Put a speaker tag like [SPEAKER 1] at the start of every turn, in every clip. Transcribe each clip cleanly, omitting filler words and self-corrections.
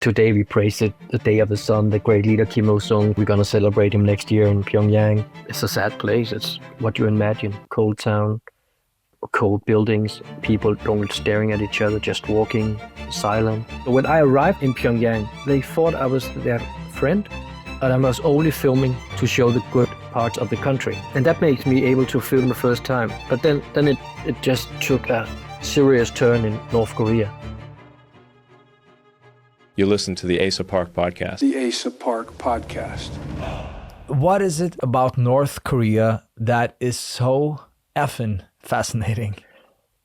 [SPEAKER 1] Today we praise it, the day of the sun, the great leader Kim Jong-Un. We're gonna celebrate him next year in Pyongyang. It's a sad place. It's what you imagine. Cold town, cold buildings, people don't staring at each other, just walking, silent. When I arrived in Pyongyang, they thought I was their friend, and I was only filming to show the good parts of the country. And that makes me able to film the first time. But then it just took a serious turn in North Korea.
[SPEAKER 2] You listen to the Asa Park podcast.
[SPEAKER 3] The Asa Park podcast.
[SPEAKER 4] What is it about North Korea that is so effing fascinating?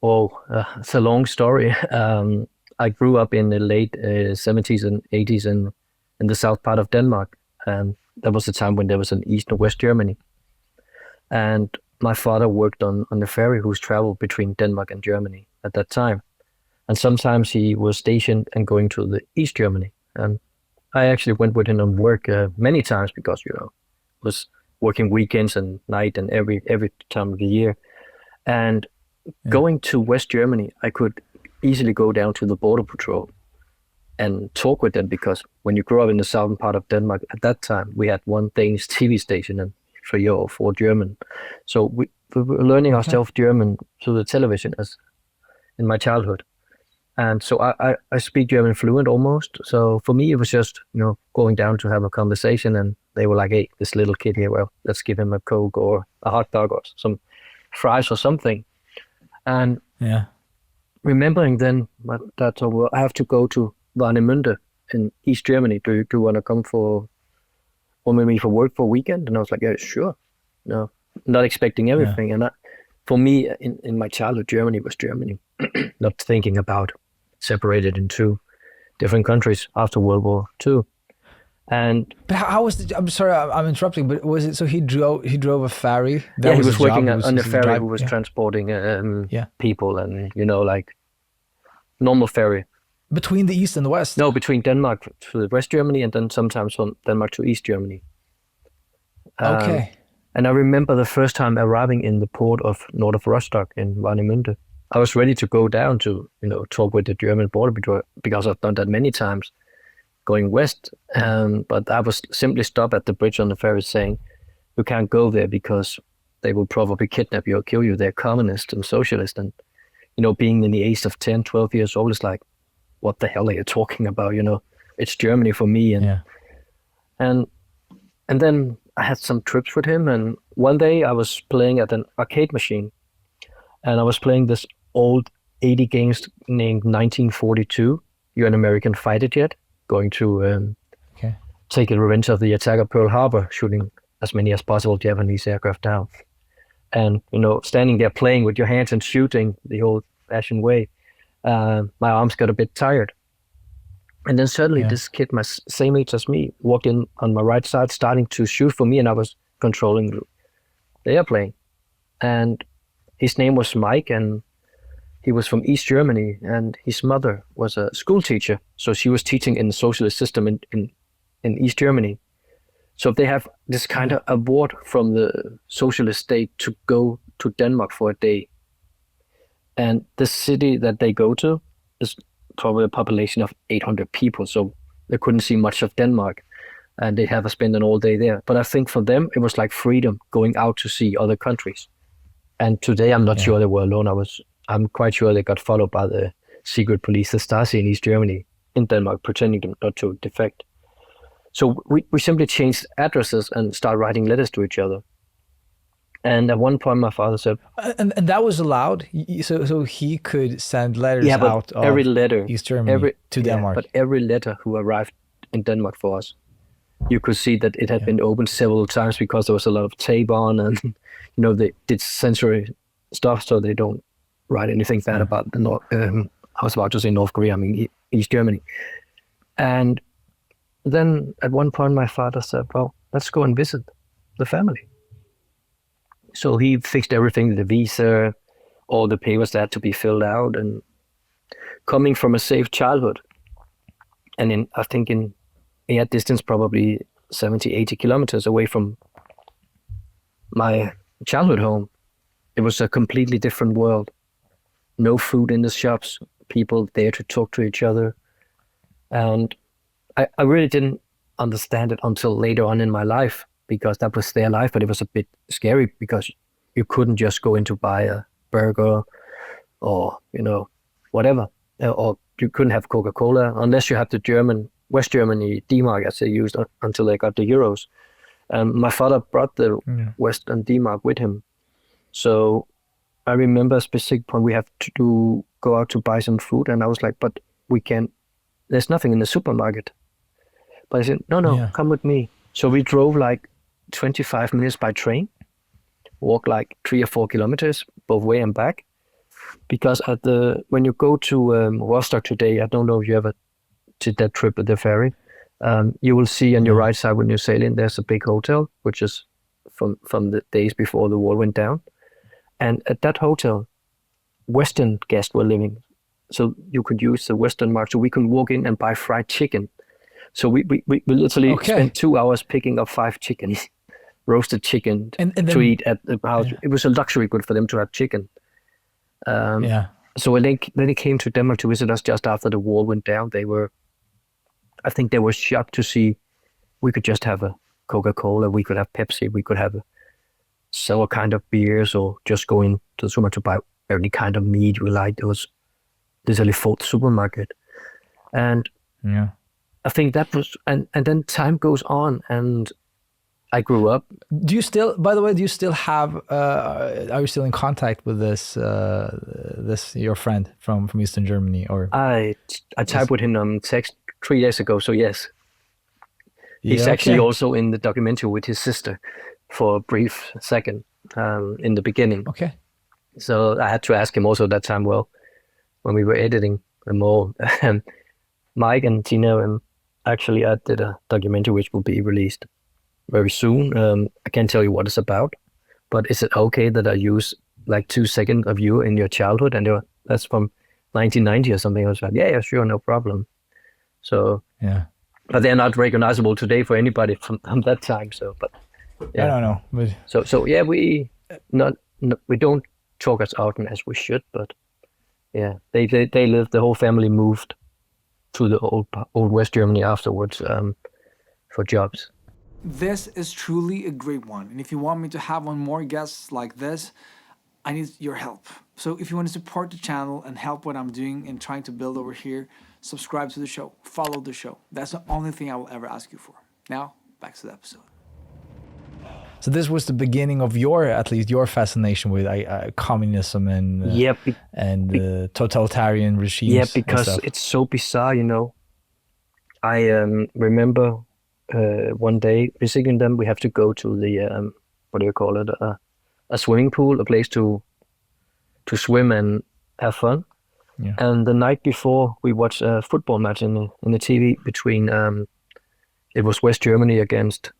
[SPEAKER 1] Oh, it's a long story. I grew up in the late 70s and 80s in the south part of Denmark. And that was the time when there was an East and West Germany. And my father worked on the ferry who's traveled between Denmark and Germany at that time. And sometimes he was stationed and going to the East Germany. And I actually went with him on work many times because, was working weekends and night and every time of the year. And going to West Germany, I could easily go down to the border patrol and talk with them, because when you grow up in the southern part of Denmark, at that time, we had one Danish TV station and 3 or 4 German. So we were learning ourselves German through the television as in my childhood. And so I speak German fluent almost. So for me, it was just, going down to have a conversation, and they were like, hey, this little kid here, well, let's give him a Coke or a hot dog or some fries or something. And remembering then, my dad told me, well, I have to go to Warnemünde in East Germany. Do you want to come with me for work for a weekend? And I was like, yeah, sure. No, not expecting everything. And for me, in my childhood, Germany was Germany. Not thinking about separated in 2 different countries after World War II.
[SPEAKER 4] But how was I'm sorry, I'm interrupting, but was it so he drove a ferry?
[SPEAKER 1] He was working on a ferry who was transporting people and, like normal ferry.
[SPEAKER 4] Between the East and the West?
[SPEAKER 1] No, between Denmark to West Germany and then sometimes from Denmark to East Germany.
[SPEAKER 4] Okay.
[SPEAKER 1] And I remember the first time arriving in the port of north of Rostock in Warnemünde. I was ready to go down to, talk with the German border patrol because I've done that many times going west. But I was simply stopped at the bridge on the ferry saying, you can't go there because they will probably kidnap you or kill you. They're communist and socialist. And, being in the age of 10, 12 years old is like, what the hell are you talking about? It's Germany for me. And then I had some trips with him. And one day I was playing at an arcade machine. And I was playing this old 80 games named 1942. You're an American fighter jet going to take a revenge of the attack of Pearl Harbor, shooting as many as possible Japanese aircraft down. And, standing there playing with your hands and shooting the old-fashioned way, my arms got a bit tired. And then suddenly this kid, my same age as me, walked in on my right side, starting to shoot for me, and I was controlling the airplane. And his name was Mike, and he was from East Germany, and his mother was a school teacher. So she was teaching in the socialist system in East Germany. So they have this kind of award from the socialist state to go to Denmark for a day. And the city that they go to is probably a population of 800 people. So they couldn't see much of Denmark, and they have to spend an all day there. But I think for them, it was like freedom, going out to see other countries. And today, I'm not sure they were alone. I'm quite sure they got followed by the secret police, the Stasi in East Germany, in Denmark, pretending not to defect. So we simply changed addresses and started writing letters to each other. And at one point, my father said...
[SPEAKER 4] And that was allowed? So he could send letters out of
[SPEAKER 1] every letter,
[SPEAKER 4] East Germany to Denmark?
[SPEAKER 1] But every letter who arrived in Denmark for us, you could see that it had been opened several times because there was a lot of tape on, and they did censory stuff, so they don't write anything bad about the North. I was about to say North Korea, I mean East Germany. And then at one point, my father said, "Well, let's go and visit the family." So he fixed everything, the visa, all the papers that had to be filled out, and coming from a safe childhood, and I think in a distance probably 70, 80 kilometers away from my childhood home, it was a completely different world. No food in the shops, people there to talk to each other. And I really didn't understand it until later on in my life, because that was their life, but it was a bit scary because you couldn't just go in to buy a burger or, whatever, or you couldn't have Coca-Cola unless you had the West Germany D-mark as they used until they got the euros. My father brought the Western D-mark with him. So I remember a specific point, we have to go out to buy some food, and I was like, but we can't, there's nothing in the supermarket. But I said, no, come with me. So we drove like 25 minutes by train, walked like 3 or 4 kilometers both way and back. Because when you go to Rostock today, I don't know if you ever did that trip with the ferry, you will see on your right side when you sail in, there's a big hotel, which is from the days before the wall went down. And at that hotel, Western guests were living. So you could use the Western mark. So we could walk in and buy fried chicken. So we literally spent 2 hours picking up 5 chickens, roasted chicken to eat at the house. It was a luxury good for them to have chicken. So when they came to Denmark to visit us just after the wall went down, I think they were shocked to see we could just have a Coca-Cola, we could have Pepsi, we could have several kind of beers, or just go into the supermarket to buy any kind of meat we liked. It was literally full supermarket. And I think that was, and then time goes on, and I grew up.
[SPEAKER 4] By the way, do you still have, are you still in contact with this your friend from Eastern Germany? Or
[SPEAKER 1] I typed with him on text 3 days ago, so yes. He's actually also in the documentary with his sister for a brief second in the beginning.
[SPEAKER 4] Okay.
[SPEAKER 1] So I had to ask him also that time, when we were editing them all. Mike and Tina, actually I did a documentary which will be released very soon. I can't tell you what it's about, but is it okay that I use like 2 seconds of you in your childhood? And that's from 1990 or something. I was like, yeah, sure, no problem. So but they're not recognizable today for anybody from that time. So, but
[SPEAKER 4] I don't know. But
[SPEAKER 1] so yeah, we don't talk as often as we should. But yeah, they lived. The whole family moved to the old West Germany afterwards for jobs.
[SPEAKER 5] This is truly a great one. And if you want me to have on more guests like this, I need your help. So if you want to support the channel and help what I'm doing and trying to build over here, subscribe to the show, follow the show. That's the only thing I will ever ask you for. Now, back to the episode.
[SPEAKER 4] So this was the beginning of at least your fascination with communism and totalitarian regimes.
[SPEAKER 1] Yeah, because it's so bizarre, I remember one day visiting them. We have to go to the what do you call it? A swimming pool, a place to swim and have fun.
[SPEAKER 4] Yeah.
[SPEAKER 1] And the night before, we watched a football match in the TV between it was West Germany against,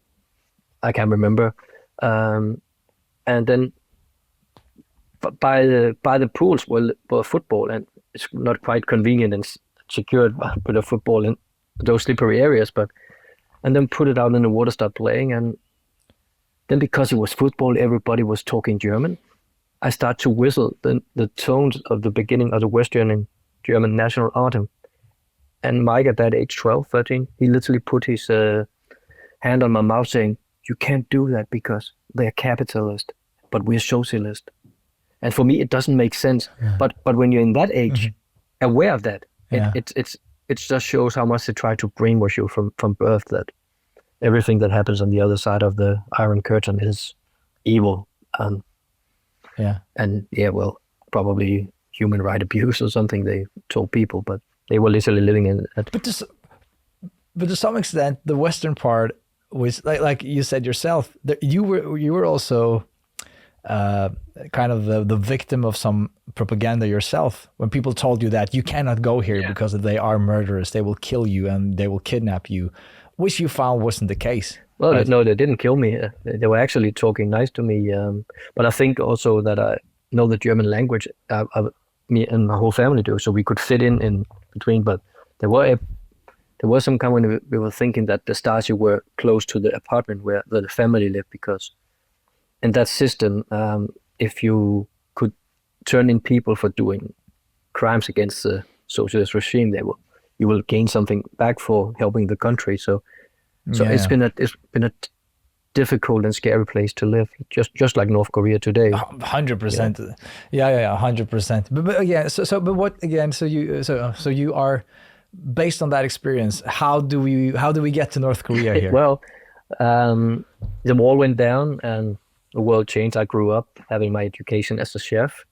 [SPEAKER 1] I can't remember, and then by the pools were football, and it's not quite convenient and secured with a football in those slippery areas, and then put it out in the water, start playing, and then because it was football, everybody was talking German. I start to whistle the tones of the beginning of the West German national anthem. And Mike, at that age, 12, 13, he literally put his hand on my mouth saying, you can't do that because they're capitalist, but we're socialist. And for me, it doesn't make sense. Yeah. But when you're in that age, aware of that, it just shows how much they try to brainwash you from birth, that everything that happens on the other side of the Iron Curtain is evil. Probably human right abuse or something they told people, but they were literally living in it.
[SPEAKER 4] But to some extent, the Western part was like you said yourself. You were also kind of the victim of some propaganda yourself. When people told you that you cannot go here because they are murderers, they will kill you and they will kidnap you, which you found wasn't the case.
[SPEAKER 1] Well,
[SPEAKER 4] right?
[SPEAKER 1] No, they didn't kill me. They were actually talking nice to me. But I think also that I know the German language. Me and my whole family do, so we could fit in between. But there was some time when we were thinking that the Stasi were close to the apartment where the family lived, because in that system, if you could turn in people for doing crimes against the socialist regime, you will gain something back for helping the country. So it's been a difficult and scary place to live, just like North Korea today.
[SPEAKER 4] 100%. Yeah, 100%. But again, but what again? So you are, based on that experience, how do we get to North Korea here?
[SPEAKER 1] Well, the wall went down and the world changed. I grew up having my education as a chef,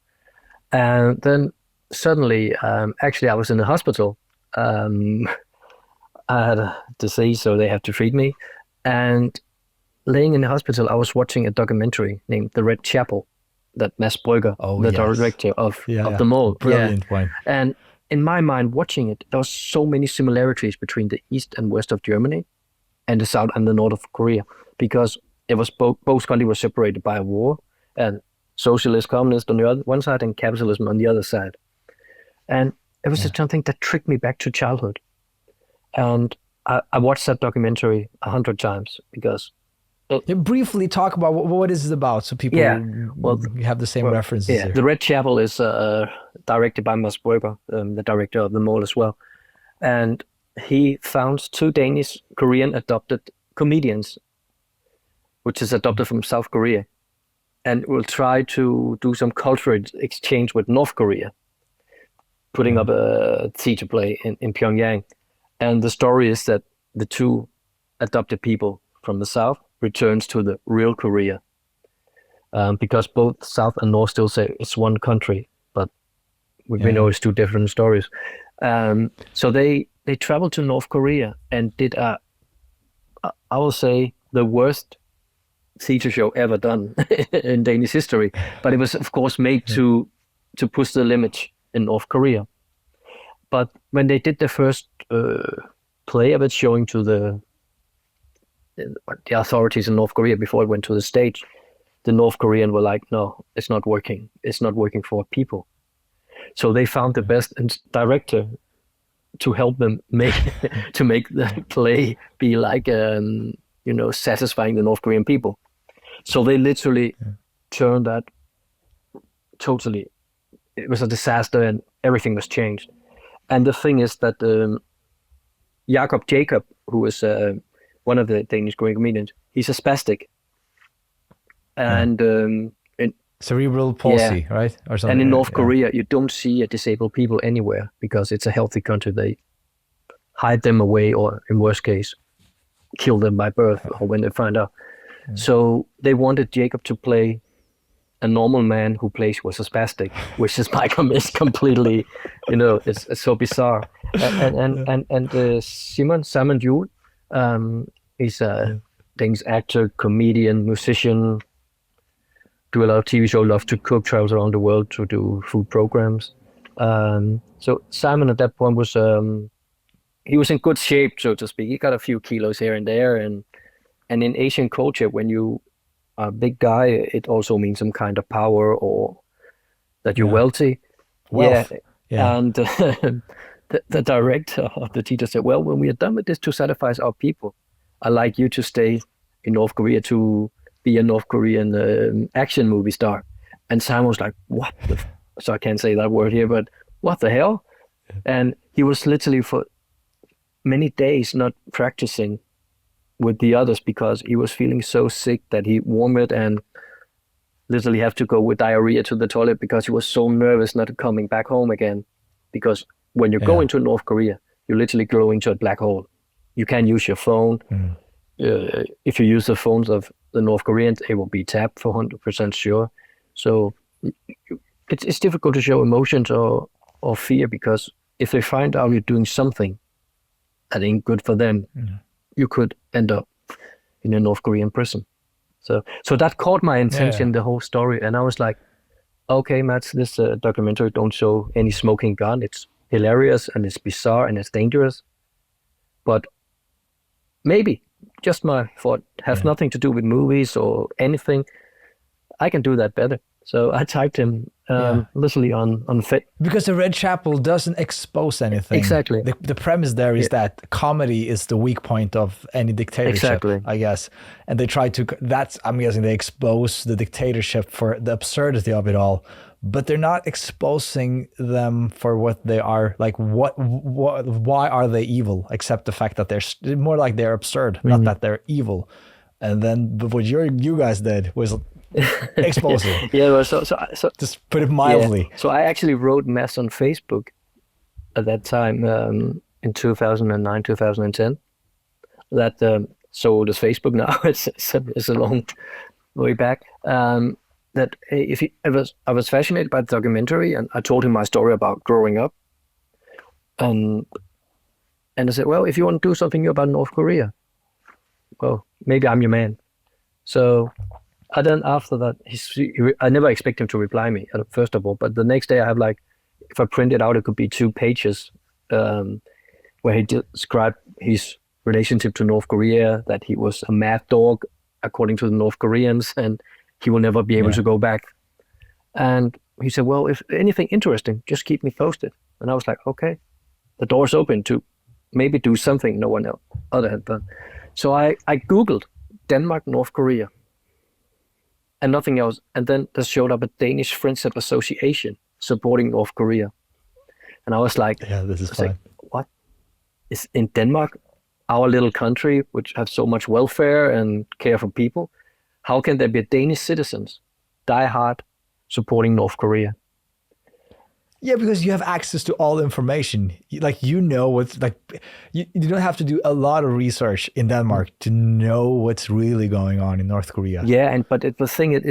[SPEAKER 1] and then suddenly, actually, I was in the hospital. I had a disease, so they had to treat me, and laying in the hospital, I was watching a documentary named The Red Chapel, that Mads Brügger, director of the mall.
[SPEAKER 4] Brilliant point.
[SPEAKER 1] And in my mind, watching it, there was so many similarities between the east and west of Germany and the south and the north of Korea, because it was both countries were separated by a war, and socialist, communist on the one side and capitalism on the other side. And it was just something that tricked me back to childhood. And I watched that documentary 100 times because
[SPEAKER 4] briefly talk about what is it about, so people have the same references.
[SPEAKER 1] Yeah,
[SPEAKER 4] here.
[SPEAKER 1] The Red Chapel is directed by Mads Brügger, the director of the mall as well, and he found 2 Danish Korean adopted comedians, which is adopted from South Korea, and will try to do some cultural exchange with North Korea, putting up a theater play in Pyongyang. And the story is that the 2 adopted people from the South returns to the real Korea, because both South and North still say it's one country, but we know it's 2 different stories. So they traveled to North Korea and did I will say the worst theater show ever done in Danish history, but it was of course made to push the limit in North Korea. But when they did the first play of it, showing to the authorities in North Korea before it went to the stage, the North Korean were like, no, it's not working. It's not working for people. So they found the best director to help them make the play be like, satisfying the North Korean people. So they literally turned that totally. It was a disaster and everything was changed. And the thing is that Jacob, who is one of the Danish Korean comedians, he's a spastic. And
[SPEAKER 4] cerebral palsy, right? Or something.
[SPEAKER 1] And in North Korea, you don't see disabled people anywhere because it's a healthy country. They hide them away, or in worst case, kill them by birth or when they find out. So they wanted Jacob to play a normal man who was a spastic, which is completely, it's so bizarre. And Simon Juhl, he's a Danish actor, comedian, musician, do a lot of TV shows, love to cook, travels around the world to do food programs. So Simon at that point was, he was in good shape, so to speak. He got a few kilos here and there. And in Asian culture, when you are a big guy, it also means some kind of power or that you're wealthy.
[SPEAKER 4] Wealth. Yeah.
[SPEAKER 1] And the director of the theater said, well, when we are done with this to satisfy our people, I'd like you to stay in North Korea to be a North Korean action movie star. And Simon was like, what the so I can't say that word here, but what the hell? And he was literally for many days not practicing with the others because he was feeling so sick that he vomited and literally have to go with diarrhea to the toilet because he was so nervous not coming back home again. Because when you go into North Korea, you literally go into a black hole. You can't use your phone. If you use the phones of the North Koreans, it will be tapped for 100% sure. So it's difficult to show emotions or fear because if they find out you're doing something that ain't good for them, you could end up in a North Korean prison. So that caught my attention, the whole story. And I was like, okay, Mads, this documentary don't show any smoking gun. It's hilarious and it's bizarre and it's dangerous. But maybe, just my thought, has nothing to do with movies or anything. I can do that better. So I typed him literally on
[SPEAKER 4] because the Red Chapel doesn't expose anything.
[SPEAKER 1] Exactly.
[SPEAKER 4] The premise there is that comedy is the weak point of any dictatorship,
[SPEAKER 1] Exactly.
[SPEAKER 4] I guess. And they try to, I'm guessing they expose the dictatorship for the absurdity of it all, but they're not exposing them for what they are. Like why are they evil? Except the fact that they're more like they're absurd, not that they're evil. And then what you guys did was exposing.
[SPEAKER 1] Yeah, well, so
[SPEAKER 4] just put it mildly.
[SPEAKER 1] Yeah. So I actually wrote Mads on Facebook at that time in 2009, 2010. That so old as Facebook now. It's a long way back. That if I was fascinated by the documentary, and I told him my story about growing up, and I said, well, if you want to do something new about North Korea, well, maybe I'm your man. So. And then after that, I never expect him to reply me, first of all. But the next day I have if I print it out, it could be 2 pages where he described his relationship to North Korea, that he was a mad dog, according to the North Koreans, and he will never be able to go back. And he said, well, if anything interesting, just keep me posted. And I was like, okay, the door's open to maybe do something no one else other had done. So I Googled Denmark, North Korea. And nothing else. And then there showed up a Danish Friendship Association supporting North Korea. And I was like,
[SPEAKER 4] this is fine.
[SPEAKER 1] Like, what? Is in Denmark, our little country, which have so much welfare and care for people, how can there be Danish citizens, die hard, supporting North Korea?
[SPEAKER 4] Yeah, because you have access to all the information. Like, what's like, you don't have to do a lot of research in Denmark to know what's really going on in North Korea.
[SPEAKER 1] Yeah, the thing it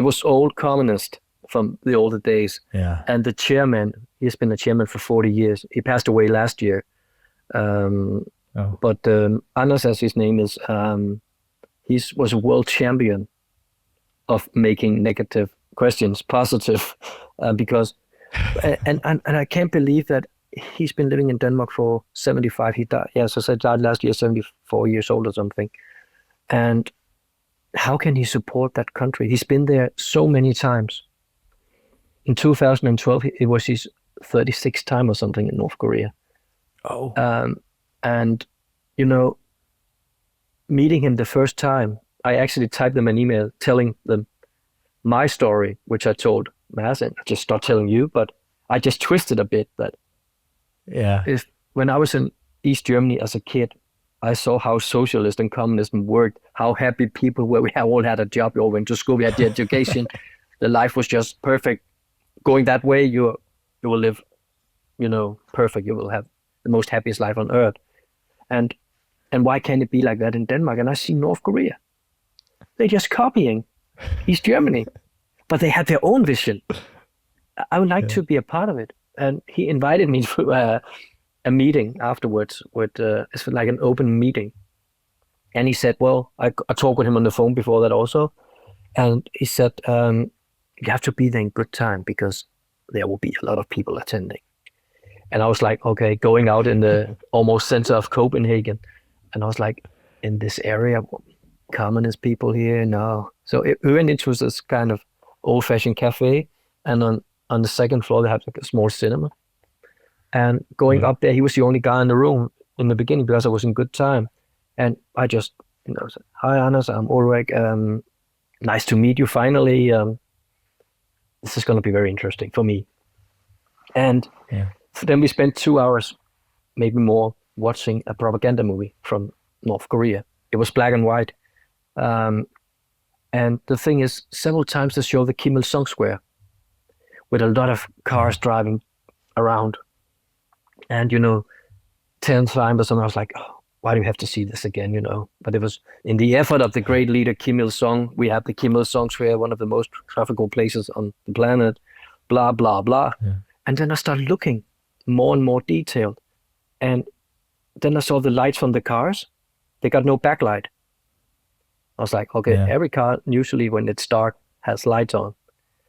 [SPEAKER 1] was old communist from the older days.
[SPEAKER 4] Yeah.
[SPEAKER 1] And the chairman, he's been a chairman for 40 years. He passed away last year. But Anders, as his name is, he was a world champion of making negative questions positive, because and I can't believe that he's been living in Denmark for 75. He died, as I said, died last year, 74 years old or something. And how can he support that country? He's been there so many times. In 2012, it was his 36th time or something in North Korea.
[SPEAKER 4] Oh.
[SPEAKER 1] And meeting him the first time, I actually typed them an email telling them my story, which I told Mads, and I just start telling you, but I just twisted a bit that when I was in East Germany as a kid, I saw how socialist and communism worked, how happy people were. We all had a job, we all went to school, we had the education, the life was just perfect. Going that way, you will live, perfect. You will have the most happiest life on earth. And why can't it be like that in Denmark? And I see North Korea. They're just copying East Germany, but they had their own vision. I would like to be a part of it. And he invited me to a meeting afterwards with it's like an open meeting. And he said, well, I talked with him on the phone before that also. And he said, you have to be there in good time because there will be a lot of people attending. And I was like, okay, going out in the almost center of Copenhagen. And I was like, in this area, communist people here? No. So we went into this kind of old-fashioned cafe, and on the second floor they have like a small cinema. And going up there, he was the only guy in the room in the beginning because I was in good time. And I just, said, hi Anders, I'm Ulrich. Nice to meet you finally. This is going to be very interesting for me. And then we spent 2 hours, maybe more, watching a propaganda movie from North Korea. It was black and white. And the thing is, several times they show the Kim Il-sung Square with a lot of cars driving around. And, 10 times or something, I was like, oh, why do we have to see this again, But it was in the effort of the great leader Kim Il-sung. We have the Kim Il-sung Square, one of the most trafficable places on the planet, blah, blah, blah. Yeah. And then I started looking more and more detailed. And then I saw the lights from the cars. They got no backlight. I was like, okay, every car usually when it's dark has lights on,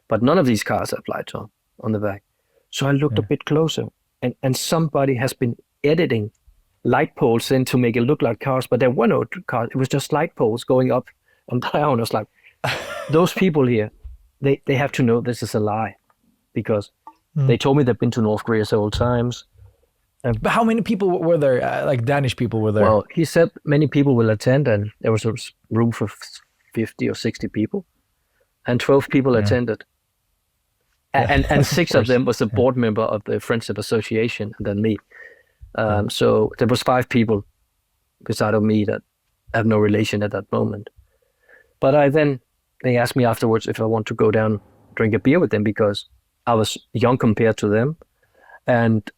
[SPEAKER 1] but none of these cars have lights on the back. So I looked a bit closer, and somebody has been editing light poles in to make it look like cars, but there were no cars. It was just light poles going up and down. I was like, those people here, they have to know this is a lie, because they told me they've been to North Korea several times.
[SPEAKER 4] But how many people were there? Like Danish people were there?
[SPEAKER 1] Well, he said many people will attend, and there was a room for 50 or 60 people, and 12 people attended. And six of them was a board member of the Friendship Association, and then me. So there was 5 people beside of me that have no relation at that moment. But they asked me afterwards if I want to go down, drink a beer with them, because I was young compared to them. And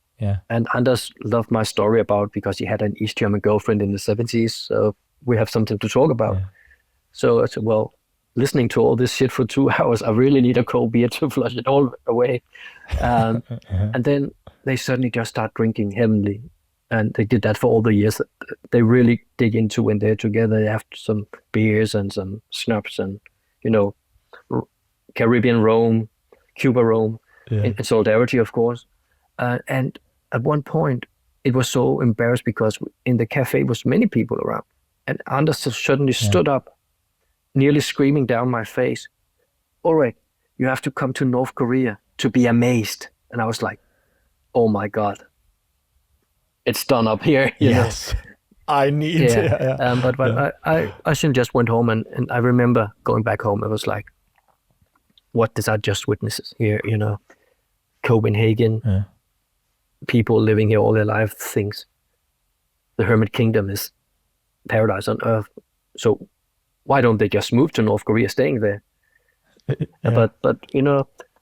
[SPEAKER 1] Anders loved my story about, because he had an East German girlfriend in the 70s. So we have something to talk about. Yeah. So I said, well, listening to all this shit for 2 hours, I really need a cold beer to flush it all away. And then they suddenly just start drinking heavily. And they did that for all the years. They really dig into when they're together. They have some beers and some schnapps and, Caribbean Rome, Cuba Rome, in solidarity, of course. And at one point, it was so embarrassed because in the cafe was many people around. And Anders suddenly stood up, nearly screaming down my face, Ulrich, you have to come to North Korea to be amazed. And I was like, oh my God, it's done up here. You know?
[SPEAKER 4] I need
[SPEAKER 1] to. But I soon just went home, and I remember going back home. It was like, what did I just witness here? Copenhagen, people living here all their life thinks the Hermit Kingdom is paradise on earth. So why don't they just move to North Korea, staying there? But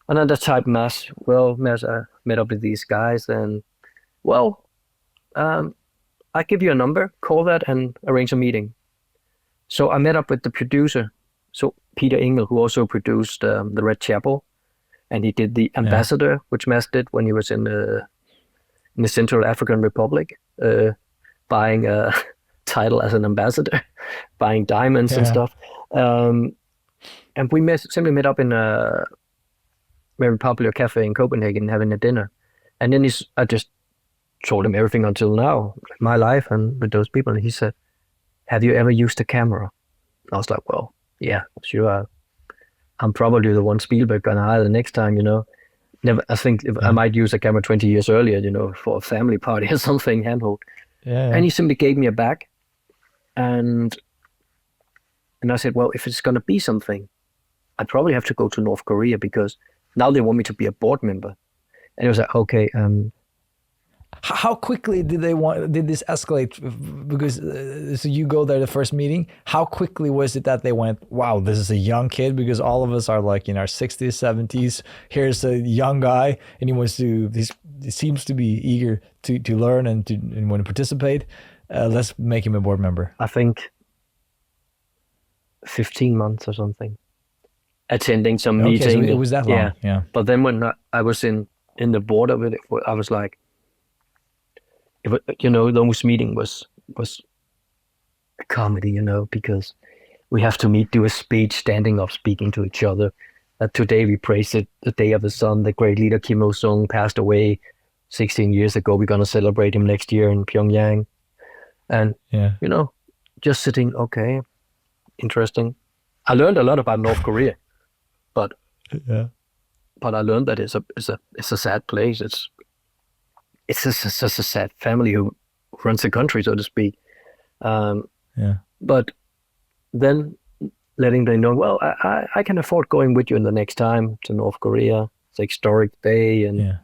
[SPEAKER 1] another type, Mads, I met up with these guys, and I give you a number, call that and arrange a meeting. So I met up with the producer, so Peter Engel, who also produced The Red Chapel, and he did The Ambassador, which Mads did when he was in the Central African Republic, buying a title as an ambassador, buying diamonds and stuff. And we simply met up in a very popular cafe in Copenhagen having a dinner. And then I just told him everything until now, my life and with those people. And he said, have you ever used a camera? I was like, well, yeah, sure. I'm probably the one Spielberg gonna hire the next time, Never. I think I might use a camera 20 years earlier, for a family party or something, handheld. And he simply gave me a bag. And I said, well, if it's gonna be something, I probably have to go to North Korea, because now they want me to be a board member. And he was like, okay.
[SPEAKER 4] How quickly did this escalate? Because so you go there the first meeting. How quickly was it that they went, wow, this is a young kid? Because all of us are like in our 60s, 70s. Here's a young guy, and he seems to be eager to learn and want to participate. Let's make him a board member.
[SPEAKER 1] I think 15 months or something. Attending some meeting.
[SPEAKER 4] So it was that long. Yeah.
[SPEAKER 1] But then when I was in the board of it, I was like, the most meeting was a comedy, because we have to do a speech, standing up, speaking to each other. Today we praised the Day of the Sun. The great leader Kim Jong-Un passed away 16 years ago. We're going to celebrate him next year in Pyongyang. And, just sitting, okay, interesting. I learned a lot about North Korea, but I learned that it's a sad place. It's just a sad family who runs the country, so to speak. But then letting them know, well, I can afford going with you in the next time to North Korea. It's a historic day, and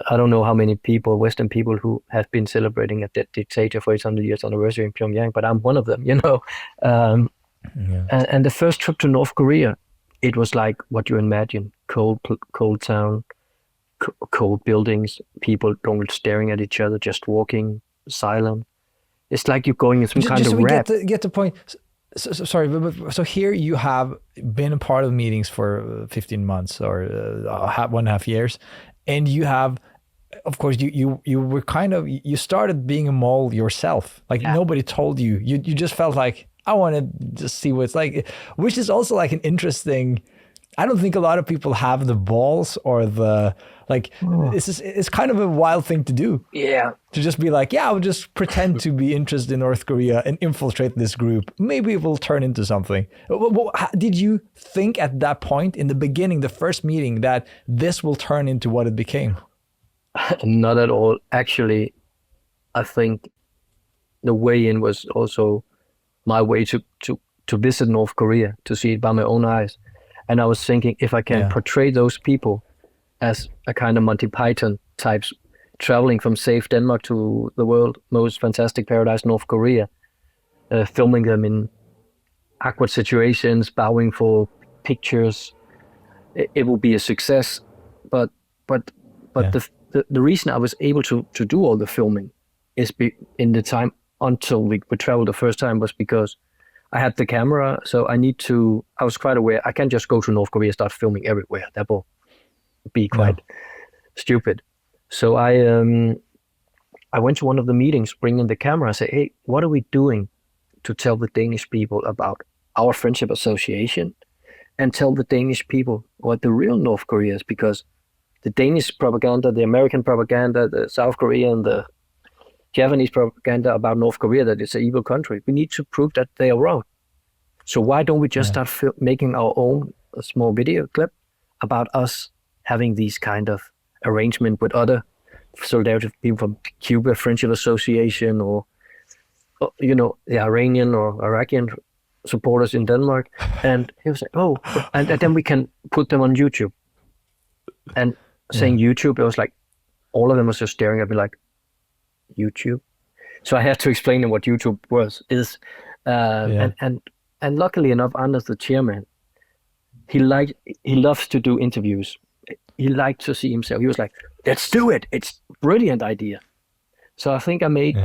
[SPEAKER 1] I don't know how many people, Western people, who have been celebrating a dead dictator for his 100 years anniversary in Pyongyang, but I'm one of them, And the first trip to North Korea, it was like what you imagine: cold town, cold buildings, people don't staring at each other, just walking, silent. It's like you're going in some kind of rap.
[SPEAKER 4] Get the point. Sorry, so here you have been a part of meetings for 15 months or 1.5 years, and you have, of course, you were you started being a mole yourself. Like nobody told you. You just felt like, I want to just see what it's like, which is also like an interesting I don't think a lot of people have the balls or the like. It's kind of a wild thing to do.
[SPEAKER 1] Yeah.
[SPEAKER 4] To just be like, yeah, I'll just pretend to be interested in North Korea and infiltrate this group. Maybe it will turn into something. Did you think at that point in the beginning, the first meeting, that this will turn into what it became?
[SPEAKER 1] Not at all. Actually, I think the way in was also my way to visit North Korea, to see it by my own eyes. And I was thinking, if I can portray those people as a kind of Monty Python types, traveling from safe Denmark to the world most fantastic paradise, North Korea, filming them in awkward situations, bowing for pictures, it will be a success. But the reason I was able to do all the filming is in the time until we traveled the first time was because I had the camera, so I was quite aware, I can't just go to North Korea and start filming everywhere. That will be quite stupid. So I went to one of the meetings, bringing the camera, and said, hey, what are we doing to tell the Danish people about our friendship association and tell the Danish people what the real North Korea is? Because the Danish propaganda, the American propaganda, the South Korean, the Japanese propaganda about North Korea, that it's an evil country. We need to prove that they are wrong. So why don't we just start making our own small video clip about us having these kind of arrangement with other solidarity people from Cuba Friendship Association, or the Iranian or Iraqi supporters in Denmark. And he was like, and then we can put them on YouTube. And saying YouTube, it was like, all of them was just staring at me like, YouTube. So I had to explain them what YouTube is. And luckily enough, Anders, the chairman, he loves to do interviews. He liked to see himself. He was like, let's do it. It's a brilliant idea. So I think I made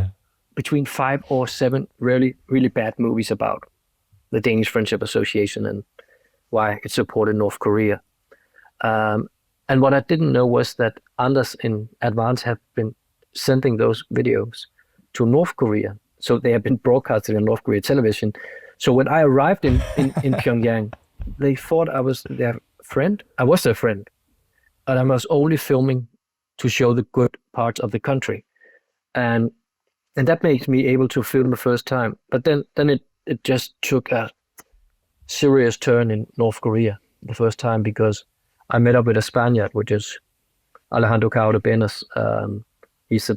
[SPEAKER 1] between 5 or 7 really, really bad movies about the Danish Friendship Association and why it supported North Korea. And what I didn't know was that Anders in advance have been sending those videos to North Korea. So they have been broadcasted on North Korea television. So when I arrived in Pyongyang, they thought I was their friend. I was their friend. And I was only filming to show the good parts of the country. And that makes me able to film the first time. But then it just took a serious turn in North Korea the first time, because I met up with a Spaniard, which is Alejandro Benes. He's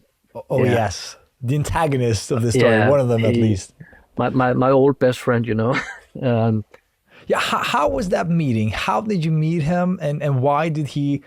[SPEAKER 4] yes, the antagonist of the story, one of them at least.
[SPEAKER 1] My old best friend,
[SPEAKER 4] How was that meeting? How did you meet him, and why did he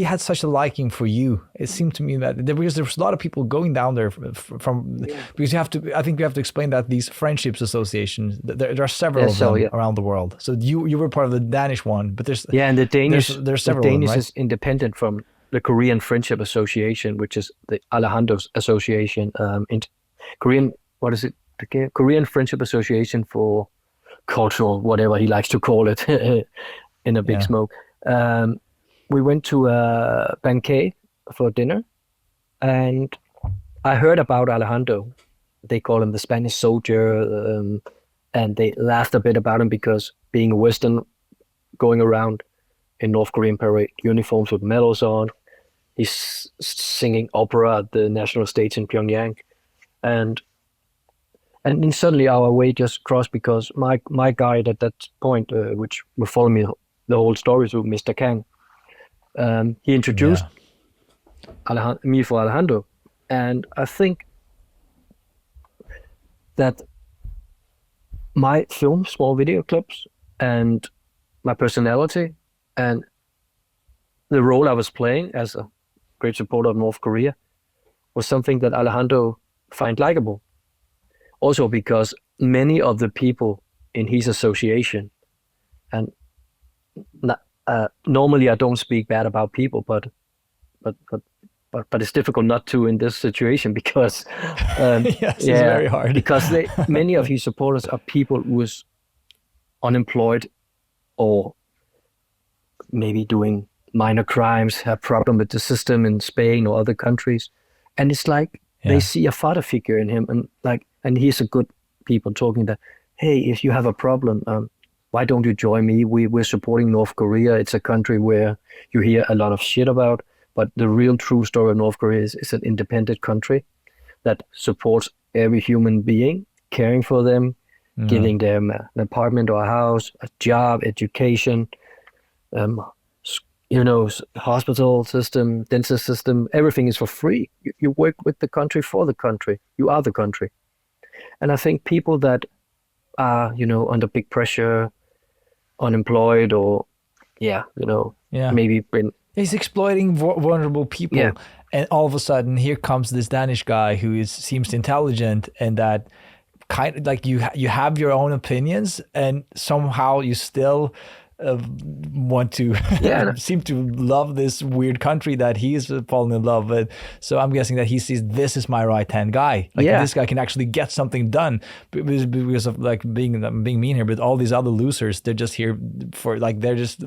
[SPEAKER 4] had such a liking for you? It seemed to me that there was a lot of people going down there because I think you have to explain that these friendships associations, there are several of them around the world. So you were part of the Danish one, but there's
[SPEAKER 1] and the Danish
[SPEAKER 4] there's several
[SPEAKER 1] the Danish
[SPEAKER 4] of them, right?
[SPEAKER 1] is independent from the Korean Friendship Association, which is the Alejandro's association. In Korean, what is it? The Korean Friendship Association for Cultural, whatever he likes to call it, in a big smoke. We went to a banquet for dinner, and I heard about Alejandro. They call him the Spanish soldier, and they laughed a bit about him because being a Western, going around in North Korean parade uniforms with medals on, he's singing opera at the national stage in Pyongyang, and then suddenly our way just crossed, because my guide at that point, which will follow me the whole story through, Mr. Kang, he introduced me for Alejandro. And I think that my film, small video clips, and my personality, and the role I was playing as a great supporter of North Korea was something that Alejandro find likable. Also because many of the people in his association, and normally I don't speak bad about people, but it's difficult not to in this situation, because
[SPEAKER 4] yes, it's very hard.
[SPEAKER 1] Because many of his supporters are people who is unemployed, or maybe doing minor crimes, have problem with the system in Spain or other countries, and it's like they see a father figure in him, and he's a good people talking that, hey, if you have a problem, why don't you join me? We're supporting North Korea. It's a country where you hear a lot of shit about, but the real true story of North Korea is an independent country that supports every human being, caring for them, giving them an apartment or a house, a job, education, hospital system, dental system, everything is for free. You work with the country for the country. You are the country. And I think people that are, under big pressure, unemployed, or maybe been.
[SPEAKER 4] He's exploiting vulnerable people.
[SPEAKER 1] Yeah.
[SPEAKER 4] And all of a sudden, here comes this Danish guy who seems intelligent, and that kind of like you have your own opinions, and somehow you still want to seem to love this weird country that he's fallen in love with. So I'm guessing that he sees this is my right hand guy. Like this guy can actually get something done because of like being mean here. But all these other losers, they're just here for like they're just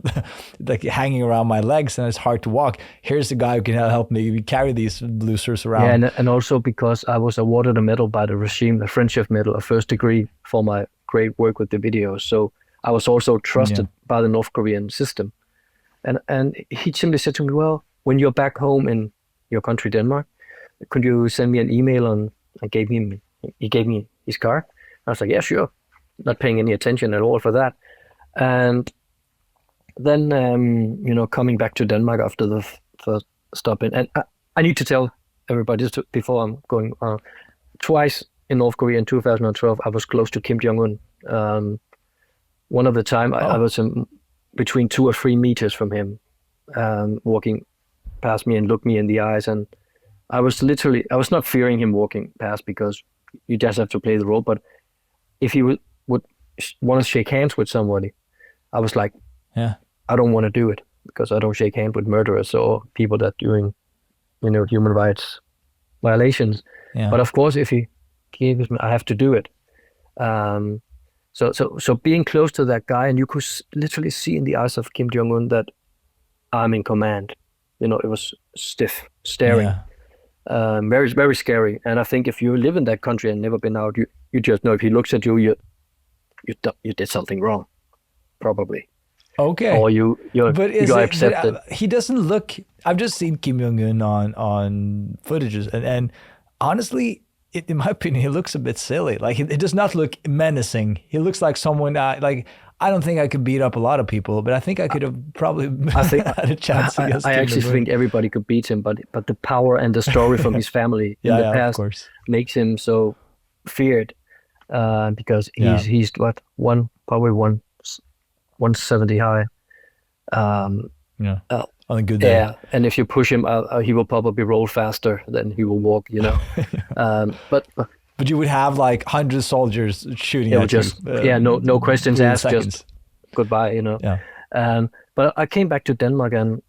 [SPEAKER 4] like hanging around my legs, and it's hard to walk. Here's the guy who can help me carry these losers around.
[SPEAKER 1] Yeah, and also because I was awarded a medal by the regime, a friendship medal, a first degree for my great work with the videos. So I was also trusted by the North Korean system. And he simply said to me, well, when you're back home in your country, Denmark, could you send me an email? He gave me his card. I was like, yeah, sure. Not paying any attention at all for that. And then, coming back to Denmark after the first stop in, and I need to tell everybody this before I'm going on. Twice in North Korea in 2012, I was close to Kim Jong-Un. One of the time I was between 2 or 3 meters from him, walking past me and looked me in the eyes. And I was not fearing him walking past because you just have to play the role. But if he would want to shake hands with somebody, I was like, I don't want to do it because I don't shake hands with murderers or people that doing, human rights violations. Yeah. But of course, if he gives me, I have to do it. So being close to that guy, and you could literally see in the eyes of Kim Jong-Un that I'm in command. It was stiff, staring, very, very scary. And I think if you live in that country and never been out, you just know if he looks at you, you did something wrong, probably.
[SPEAKER 4] Okay.
[SPEAKER 1] Or you got accepted.
[SPEAKER 4] He doesn't look. I've just seen Kim Jong-Un on footages, and honestly, in my opinion, he looks a bit silly. Like it does not look menacing. He looks like someone like I don't think I could beat up a lot of people, but I think I could have probably had a chance against him.
[SPEAKER 1] I actually think everybody could beat him, but the power and the story from his family in the past
[SPEAKER 4] of course,
[SPEAKER 1] makes him so feared because he's probably 170 high.
[SPEAKER 4] On a good day.
[SPEAKER 1] Yeah, and if you push him, he will probably roll faster than he will walk. But
[SPEAKER 4] you would have like 100 soldiers shooting at you.
[SPEAKER 1] No questions asked,
[SPEAKER 4] seconds.
[SPEAKER 1] just goodbye. Yeah. But I came back to Denmark and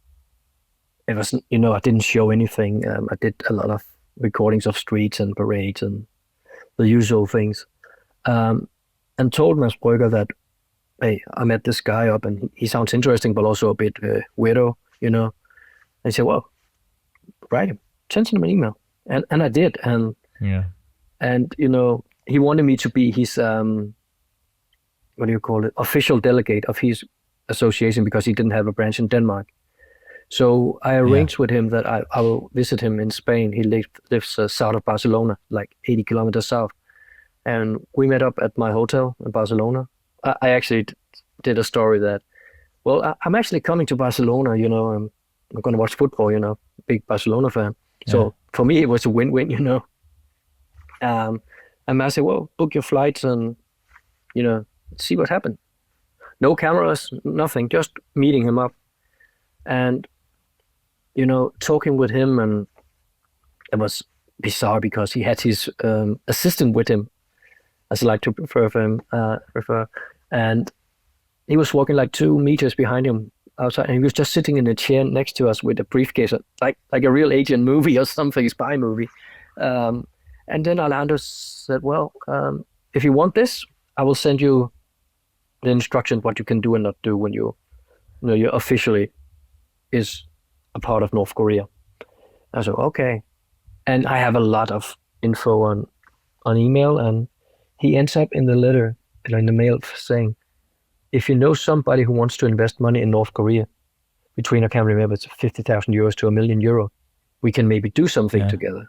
[SPEAKER 1] it was, I didn't show anything. I did a lot of recordings of streets and parades and the usual things, and told Mads Brügger that, hey, I met this guy up and he sounds interesting, but also a bit weirdo. And he said, well, write him, send him an email. And I did. And he wanted me to be his, official delegate of his association because he didn't have a branch in Denmark. So I arranged with him that I will visit him in Spain. He lives south of Barcelona, like 80 kilometers south. And we met up at my hotel in Barcelona. I actually did a story that, well, I'm actually coming to Barcelona, I'm going to watch football, big Barcelona fan. Yeah. So for me, it was a win-win, And I said, well, book your flights and, see what happened. No cameras, nothing, just meeting him up. And, talking with him, and it was bizarre because he had his assistant with him, as I like to refer, and he was walking like 2 meters behind him outside, and he was just sitting in a chair next to us with a briefcase, like a real agent movie or something, spy movie. And then Alejandro said, well, if you want this, I will send you the instructions what you can do and not do when you officially is a part of North Korea. I said, okay. And I have a lot of info on email, and he ends up in the letter, in the mail, saying, if you know somebody who wants to invest money in North Korea, between, I can't remember, it's 50,000 euros to €1,000,000, we can maybe do something together.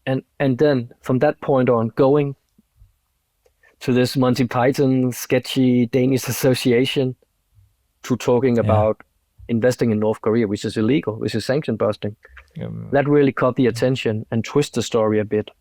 [SPEAKER 1] And then from that point on, going to this Monty Python sketchy Danish association, to talking about investing in North Korea, which is illegal, which is sanction busting. That really caught the attention and twist the story a bit.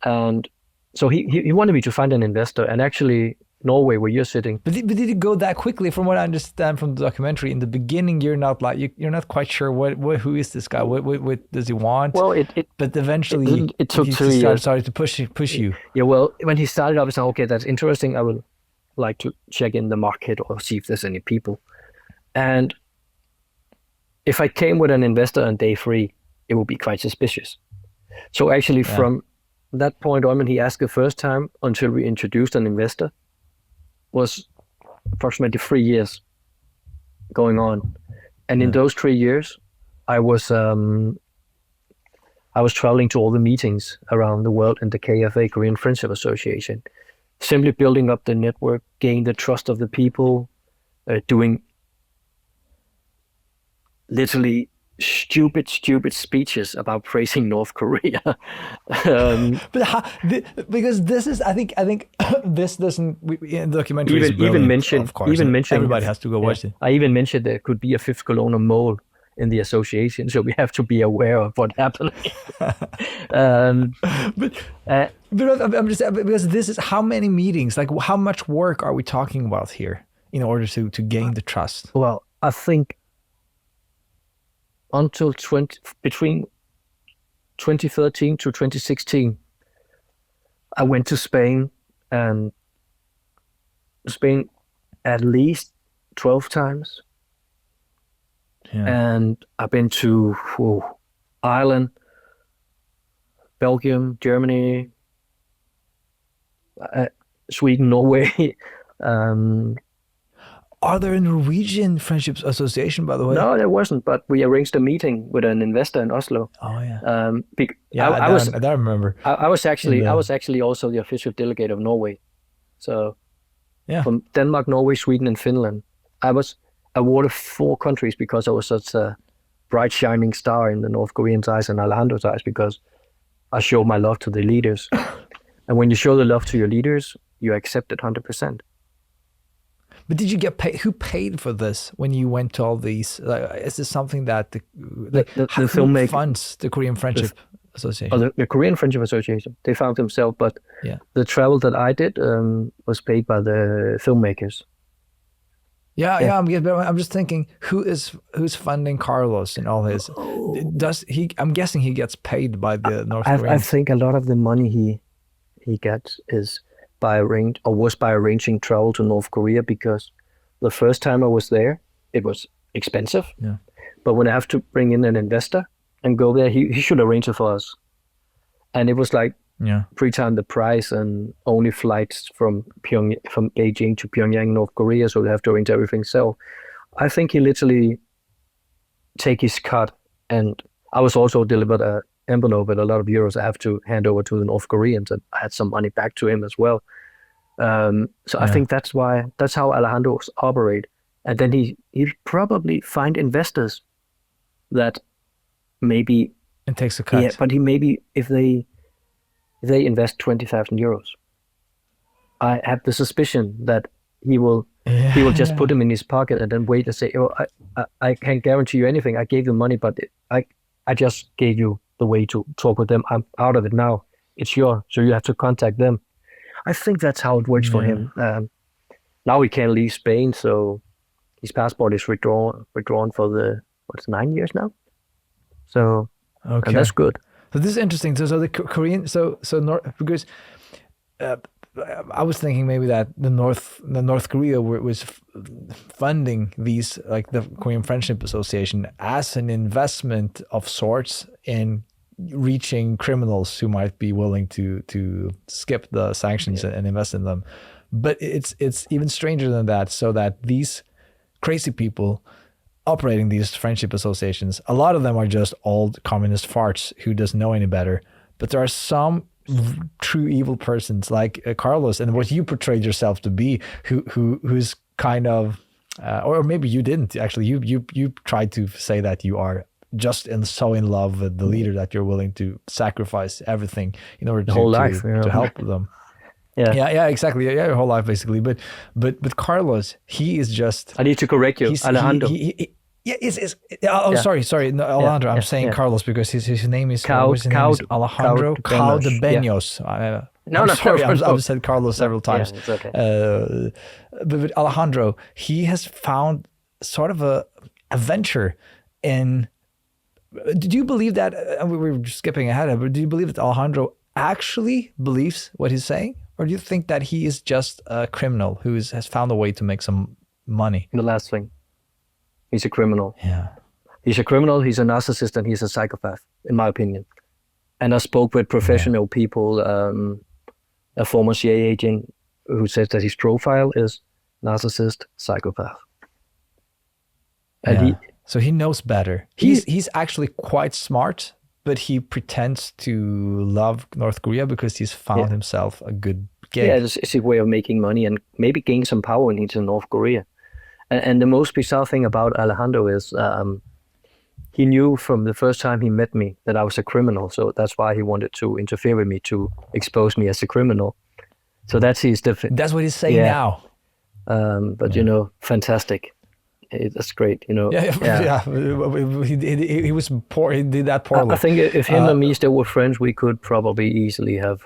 [SPEAKER 1] And so he wanted me to find an investor, and actually Norway, where you're sitting.
[SPEAKER 4] But did it go that quickly? From what I understand from the documentary, in the beginning, you're not like you're not quite sure who is this guy? What does he want?
[SPEAKER 1] Well,
[SPEAKER 4] but eventually
[SPEAKER 1] it took
[SPEAKER 4] he
[SPEAKER 1] 2 years.
[SPEAKER 4] started to push you.
[SPEAKER 1] Yeah, well, when he started, I was like, okay, that's interesting. I would like to check in the market or see if there's any people. And if I came with an investor on day 3, it would be quite suspicious. So actually, from that point on, when he asked the first time until we introduced an investor, was approximately 3 years going on. And in those 3 years, I was traveling to all the meetings around the world in the KFA, Korean Friendship Association, simply building up the network, gain the trust of the people, doing literally stupid speeches about praising North Korea.
[SPEAKER 4] Because this is, I think this doesn't, in the documentary
[SPEAKER 1] even mentioned,
[SPEAKER 4] everybody has to go watch it.
[SPEAKER 1] I even mentioned there could be a fifth colonel mole in the association, so we have to be aware of what happened.
[SPEAKER 4] But I'm just, because this is, how many meetings, like how much work are we talking about here in order to gain the trust?
[SPEAKER 1] Well, I think until between 2013 to 2016, I went to Spain at least 12 times. And I've been to Ireland, Belgium, Germany, Sweden, Norway.
[SPEAKER 4] Are there a Norwegian Friendship Association, by the way?
[SPEAKER 1] No, there wasn't, but we arranged a meeting with an investor in Oslo.
[SPEAKER 4] Oh yeah.
[SPEAKER 1] I
[SPEAKER 4] don't remember.
[SPEAKER 1] I was actually also the official delegate of Norway. So from Denmark, Norway, Sweden, and Finland, I was awarded 4 countries because I was such a bright shining star in the North Koreans' eyes and Alejandro's eyes, because I showed my love to the leaders. And when you show the love to your leaders, you accept it 100%.
[SPEAKER 4] But did you get paid? Who paid for this when you went to all these? Is this something that the filmmaker funds the Korean Friendship Association?
[SPEAKER 1] The Korean Friendship Association, they found themselves, but the travel that I did was paid by the filmmakers.
[SPEAKER 4] I'm just thinking, who's funding Carlos and all his? I'm guessing he gets paid by the North Koreans.
[SPEAKER 1] I think a lot of the money he gets is by arranging travel to North Korea, because the first time I was there, it was expensive.
[SPEAKER 4] Yeah.
[SPEAKER 1] But when I have to bring in an investor and go there, he should arrange it for us. And it was like 3 times the price, and only flights from Beijing to Pyongyang, North Korea, so they have to arrange everything. So I think he literally take his cut, and I was also delivered an envelope with a lot of euros I have to hand over to the North Koreans, and I had some money back to him as well. I think that's how Alejandro operate. And then he probably find investors that maybe
[SPEAKER 4] and takes a cut.
[SPEAKER 1] Yeah, but he maybe if they invest 20,000 euros, I have the suspicion that he will just put them in his pocket and then wait and say, "Oh, I can't guarantee you anything. I gave you money, but I just gave you the way to talk with them. I'm out of it now. It's yours, so you have to contact them." I think that's how it works for him. Now he can't leave Spain, so his passport is withdrawn for 9 years now. So and that's good.
[SPEAKER 4] So this is interesting. So the Korean, because I was thinking maybe that the North Korea was funding these, like the Korean Friendship Association, as an investment of sorts in reaching criminals who might be willing to skip the sanctions and invest in them. But it's even stranger than that. So that these crazy people operating these friendship associations, a lot of them are just old communist farts who doesn't know any better. But there are some true evil persons like Carlos and what you portrayed yourself to be, who's kind of, or maybe you didn't actually. You tried to say that you are just so in love with the leader that you're willing to sacrifice everything in order to help them. Yeah, exactly. Yeah, your whole life basically. But Carlos, he is just.
[SPEAKER 1] I need to correct you, Alejandro.
[SPEAKER 4] Sorry. No, Alejandro. I'm saying Carlos because his name is Alejandro Caldebeños. I've said Carlos several times.
[SPEAKER 1] It's okay.
[SPEAKER 4] But Alejandro, he has found sort of a venture in. Do you believe that? We were just skipping ahead, but do you believe that Alejandro actually believes what he's saying, or do you think that he is just a criminal who has found a way to make some money?
[SPEAKER 1] The last thing. He's a criminal.
[SPEAKER 4] Yeah.
[SPEAKER 1] He's a criminal, he's a narcissist, and he's a psychopath, in my opinion. And I spoke with professional people, a former CIA agent who says that his profile is narcissist, psychopath. And
[SPEAKER 4] so he knows better. He's actually quite smart, but he pretends to love North Korea because he's found himself a good gig.
[SPEAKER 1] Yeah, it's a way of making money and maybe gain some power when he's in North Korea. And the most bizarre thing about Alejandro is he knew from the first time he met me that I was a criminal. So that's why he wanted to interfere with me to expose me as a criminal. So that's his defense.
[SPEAKER 4] That's what he's saying now.
[SPEAKER 1] But fantastic. That's great, He
[SPEAKER 4] was poor. He did that poorly.
[SPEAKER 1] I think if him and me still were friends, we could probably easily have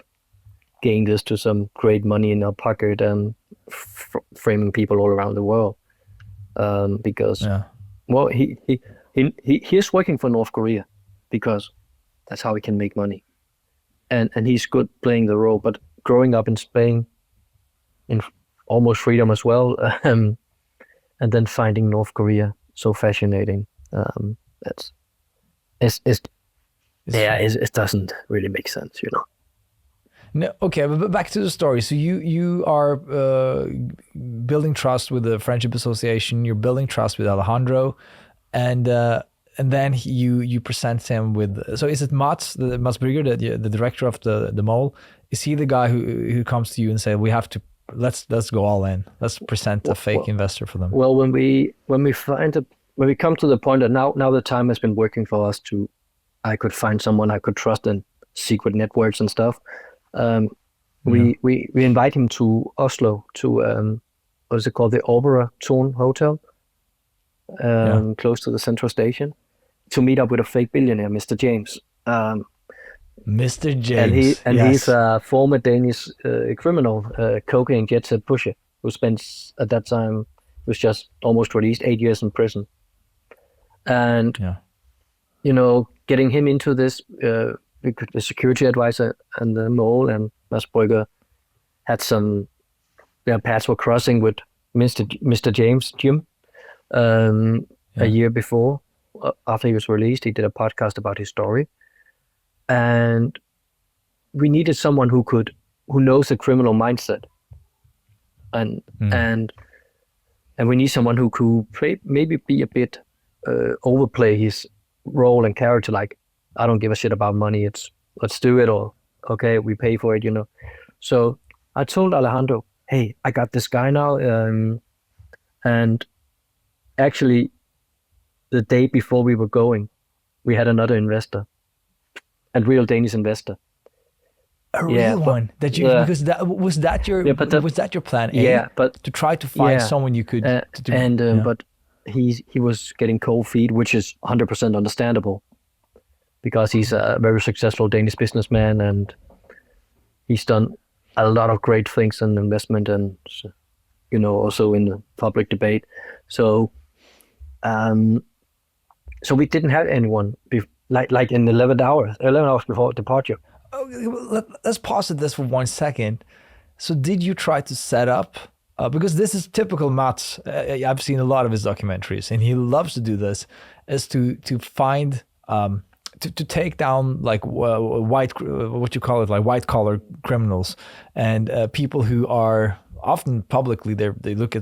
[SPEAKER 1] gained us to some great money in our pocket and framing people all around the world. Because he's working for North Korea because that's how he can make money, and he's good playing the role. But growing up in Spain, in almost freedom as well, and then finding North Korea so fascinating, it doesn't really make sense,
[SPEAKER 4] No, okay, but back to the story. So you are building trust with the Friendship Association. You're building trust with Alejandro, and then you present him with. So is it Mads Brügger, the director of the mole? Is he the guy who comes to you and say, "We have to let's go all in. Let's present a fake investor for them"?
[SPEAKER 1] Well, when we come to the point that now the time has been working for us I could find someone I could trust in secret networks and stuff. We invite him to Oslo to what is it called, the Opera Tone Hotel, close to the central station, to meet up with a fake billionaire, Mr. James.
[SPEAKER 4] Mr. James,
[SPEAKER 1] he's a former Danish criminal, cocaine jet set pusher, who spent at that time was just almost released 8 years in prison, and getting him into this. The security advisor and the mole and Mads Brügger had their paths were crossing with Mr. James, Jim, a year before. After he was released, he did a podcast about his story. And we needed someone who knows the criminal mindset. And we need someone who could maybe be a bit, overplay his role and character, like, I don't give a shit about money. It's let's do it, or okay, we pay for it, So I told Alejandro, hey, I got this guy now. And actually, the day before we were going, we had another investor, a real Danish investor.
[SPEAKER 4] A real one that you because was that your plan A?
[SPEAKER 1] Yeah, but
[SPEAKER 4] to try to find someone you could.
[SPEAKER 1] But he was getting cold feet, which is 100% understandable. Because he's a very successful Danish businessman and he's done a lot of great things in investment and, also in the public debate. So, so we didn't have anyone like in 11 hours before departure.
[SPEAKER 4] Let's pause at this for 1 second. So did you try to set up, because this is typical Mads, I've seen a lot of his documentaries and he loves to do this, is to find, to take down like white collar criminals and people who are often publicly they look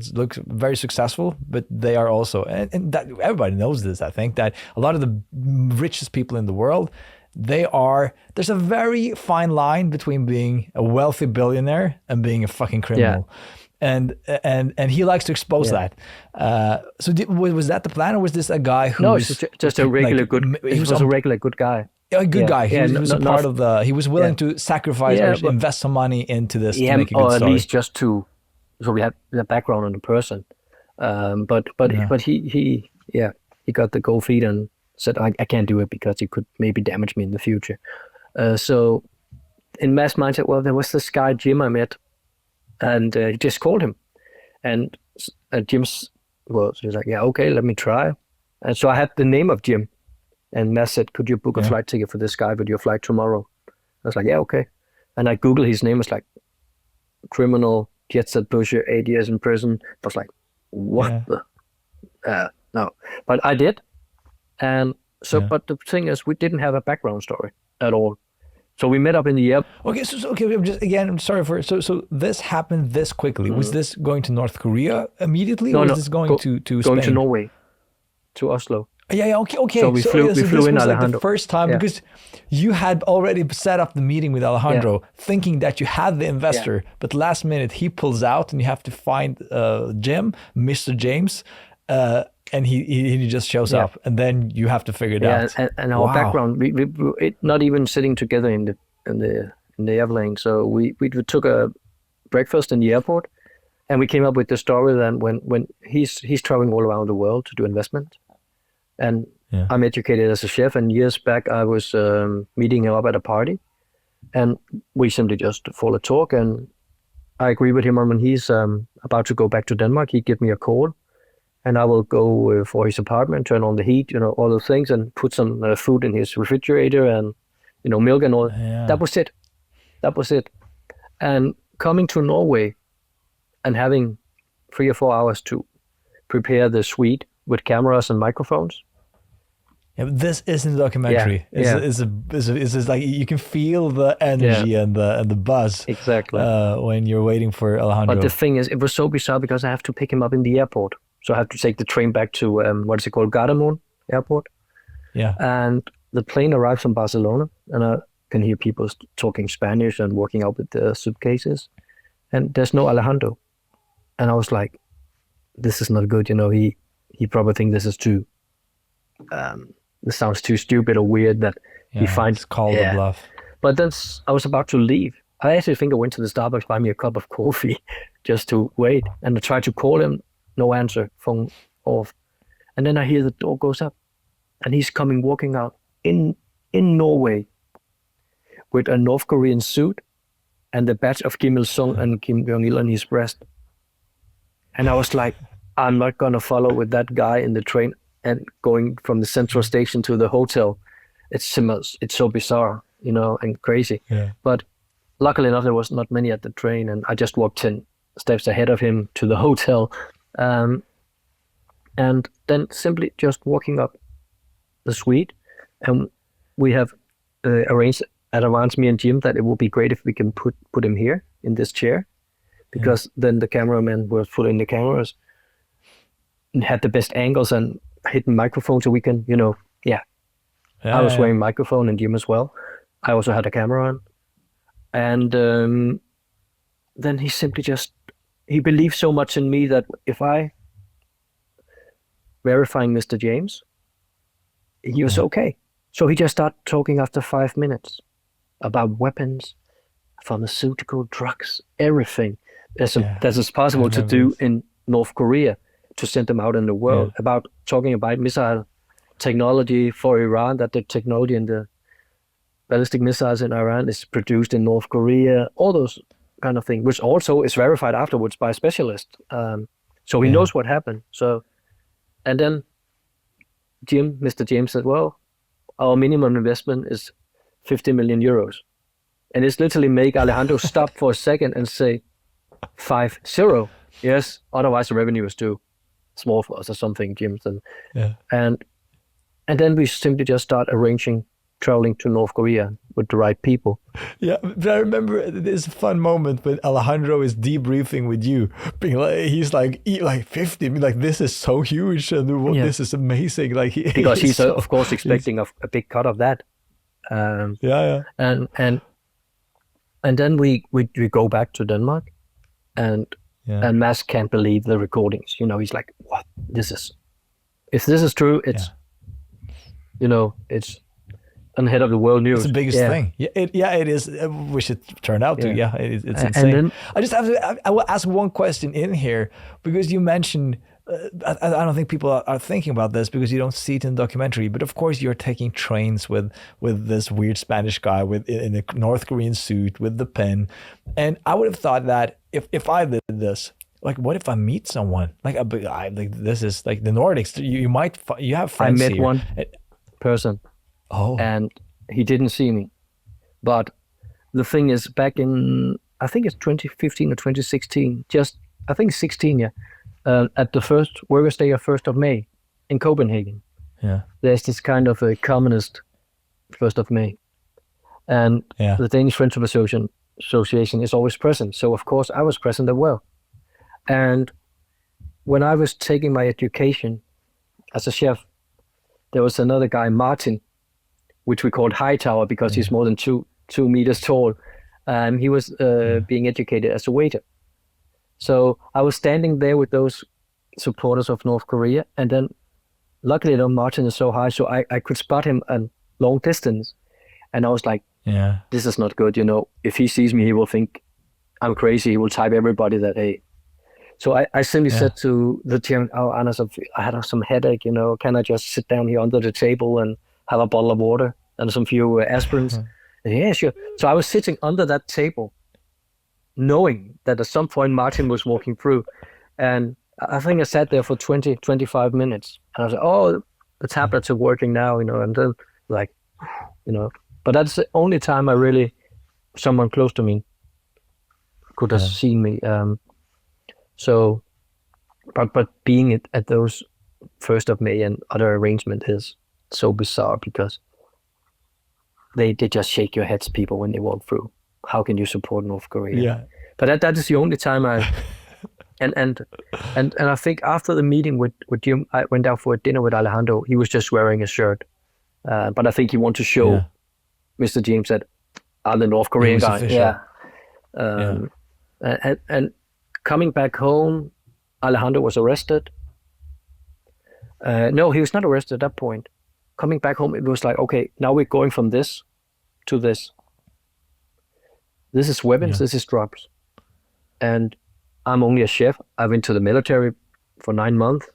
[SPEAKER 4] very successful, but they are also and that everybody knows this. I think that a lot of the richest people in the world, there's a very fine line between being a wealthy billionaire and being a fucking criminal. And he likes to expose that. So was that the plan, or was this a guy who?
[SPEAKER 1] No,
[SPEAKER 4] was
[SPEAKER 1] it's just a regular
[SPEAKER 4] like,
[SPEAKER 1] good. He was a regular good guy.
[SPEAKER 4] A good guy. He was a part
[SPEAKER 1] not-
[SPEAKER 4] of the. He was willing to sacrifice or
[SPEAKER 1] but-
[SPEAKER 4] invest some money into this to
[SPEAKER 1] Yeah,
[SPEAKER 4] make a good
[SPEAKER 1] or at
[SPEAKER 4] story.
[SPEAKER 1] least just to. So we had the background on the person, but he got the cold feet and said I can't do it because it could maybe damage me in the future. So in Mads' mindset, well, there was this guy Jim I met, and he just called him, and Jim's well, so he's like, yeah, okay, let me try, and so I had the name of Jim, and Mads said, could you book a flight ticket for this guy with your flight tomorrow? I was like, yeah, okay, and I Googled his name. It's like criminal. Jet set pusher, 8 years in prison. I was like, what the? No. But I did. And so, but the thing is, we didn't have a background story at all. So we met up in the air.
[SPEAKER 4] Okay, I'm sorry for so this happened this quickly. Was this going to North Korea immediately, or was this going to
[SPEAKER 1] going
[SPEAKER 4] Spain?
[SPEAKER 1] to Norway, to Oslo.
[SPEAKER 4] Okay.
[SPEAKER 1] So we flew
[SPEAKER 4] this
[SPEAKER 1] in
[SPEAKER 4] was like
[SPEAKER 1] Alejandro.
[SPEAKER 4] the first time because you had already set up the meeting with Alejandro, thinking that you had the investor, but last minute he pulls out, and you have to find Jim, Mr. James, and he just shows up, and then you have to figure it out.
[SPEAKER 1] And our background, we not even sitting together in the airplane. So we took a breakfast in the airport, and we came up with the story that when he's traveling all around the world to do investment. And I'm educated as a chef, and years back I was meeting him up at a party, and we simply just fall a talk, and I agree with him on when he's about to go back to Denmark, he give me a call, and I will go for his apartment, turn on the heat, all those things, and put some food in his refrigerator and, milk and all.
[SPEAKER 4] Yeah.
[SPEAKER 1] That was it. And coming to Norway and having 3 or 4 hours to prepare the suite with cameras and microphones.
[SPEAKER 4] Yeah, but this isn't a documentary. It's like you can feel the energy and the buzz
[SPEAKER 1] Exactly.
[SPEAKER 4] when you're waiting for Alejandro.
[SPEAKER 1] But the thing is, it was so bizarre because I have to pick him up in the airport. So I have to take the train back to, what is it called, Gardermoen Airport.
[SPEAKER 4] Yeah.
[SPEAKER 1] And the plane arrives from Barcelona, and I can hear people talking Spanish and walking out with the suitcases. And there's no Alejandro. And I was like, this is not good. He probably thinks this is too... this sounds too stupid or weird that he finds
[SPEAKER 4] called a bluff.
[SPEAKER 1] But then I was about to leave. I actually think I went to the Starbucks, buy me a cup of coffee just to wait. And I tried to call him, no answer, phone off. And then I hear the door goes up, and he's coming walking out in Norway with a North Korean suit and the badge of Kim Il-sung and Kim Jong-il on his breast. And I was like, I'm not going to follow with that guy in the train and going from the central station to the hotel. It's so bizarre, and crazy.
[SPEAKER 4] Yeah.
[SPEAKER 1] But luckily enough, there was not many at the train, and I just walked 10 steps ahead of him to the hotel. And then simply just walking up the suite, and we have arranged at advance, me and Jim, that it would be great if we can put him here in this chair, because then the cameramen were putting the cameras and had the best angles and hidden microphone, so we can, I was wearing microphone, and Jim as well. I also had a camera on, and then he simply he believed so much in me that if I verifying Mr. James, he was okay. So he just started talking after 5 minutes about weapons, pharmaceutical, drugs, everything that is possible to do in North Korea, to send them out in the world, about talking about missile technology for Iran, that the technology and the ballistic missiles in Iran is produced in North Korea, all those kind of things, which also is verified afterwards by a specialist. So he knows what happened. So, and then Mr. James said, well, our minimum investment is 50 million euros. And it's literally make Alejandro stop for a second and say 50. Yes, otherwise the revenue is too small for us or something, Jim. And then we simply just start arranging traveling to North Korea with the right people.
[SPEAKER 4] Yeah, but I remember this fun moment when Alejandro is debriefing with you, being like, he's like, 50, like, this is so huge, and this is amazing. Like,
[SPEAKER 1] because he's of course expecting a big cut of that.
[SPEAKER 4] Yeah.
[SPEAKER 1] And then we go back to Denmark, and Mads can't believe the recordings. He's like, what? If this is true, it's it's on the head of the world news.
[SPEAKER 4] It's the biggest thing. Yeah, it is. Which it turned out to. Yeah, it's insane.
[SPEAKER 1] And then,
[SPEAKER 4] I just have to. I will ask one question in here, because you mentioned. I don't think people are thinking about this because you don't see it in the documentary. But of course, you're taking trains with this weird Spanish guy in a North Korean suit with the pen, and I would have thought that if I did this. Like, what if I meet someone? Like this is like the Nordics. You have friends.
[SPEAKER 1] I met
[SPEAKER 4] here.
[SPEAKER 1] one person.
[SPEAKER 4] Oh.
[SPEAKER 1] And he didn't see me. But the thing is, back in, I think it's 2015 or 2016, I think 16, yeah, at the first Workers' Day of 1st of May in Copenhagen.
[SPEAKER 4] Yeah.
[SPEAKER 1] There's this kind of a communist 1st of May. And the Danish Friendship Association is always present. So, of course, I was present as well. And when I was taking my education as a chef, there was another guy, Martin, which we called Hightower because he's more than 2 meters tall. He was being educated as a waiter. So I was standing there with those supporters of North Korea, and then luckily Martin is so high, so I could spot him at long distance. And I was like, this is not good, If he sees me, he will think I'm crazy. He will type everybody that, hey. So I simply said to the chairman, Anders, I had some headache, can I just sit down here under the table and have a bottle of water and some few aspirins? And yeah, sure. So I was sitting under that table, knowing that at some point Martin was walking through. And I think I sat there for 20, 25 minutes. And I was like, oh, the tablets are working now, and then but that's the only time someone close to me could have seen me. So, but being at those 1st of May and other arrangement is so bizarre because they just shake your heads, people, when they walk through. How can you support North Korea? Yeah. But that is the only time and I think after the meeting with Jim, I went out for a dinner with Alejandro. He was just wearing a shirt, but I think he wanted to show Mr. James that I'm the North Korean guy.
[SPEAKER 4] Official.
[SPEAKER 1] And coming back home, Alejandro was arrested. No, he was not arrested at that point. Coming back home, it was like, okay, now we're going from this to this. This is weapons, this is drugs. And I'm only a chef. I went to the military for 9 months.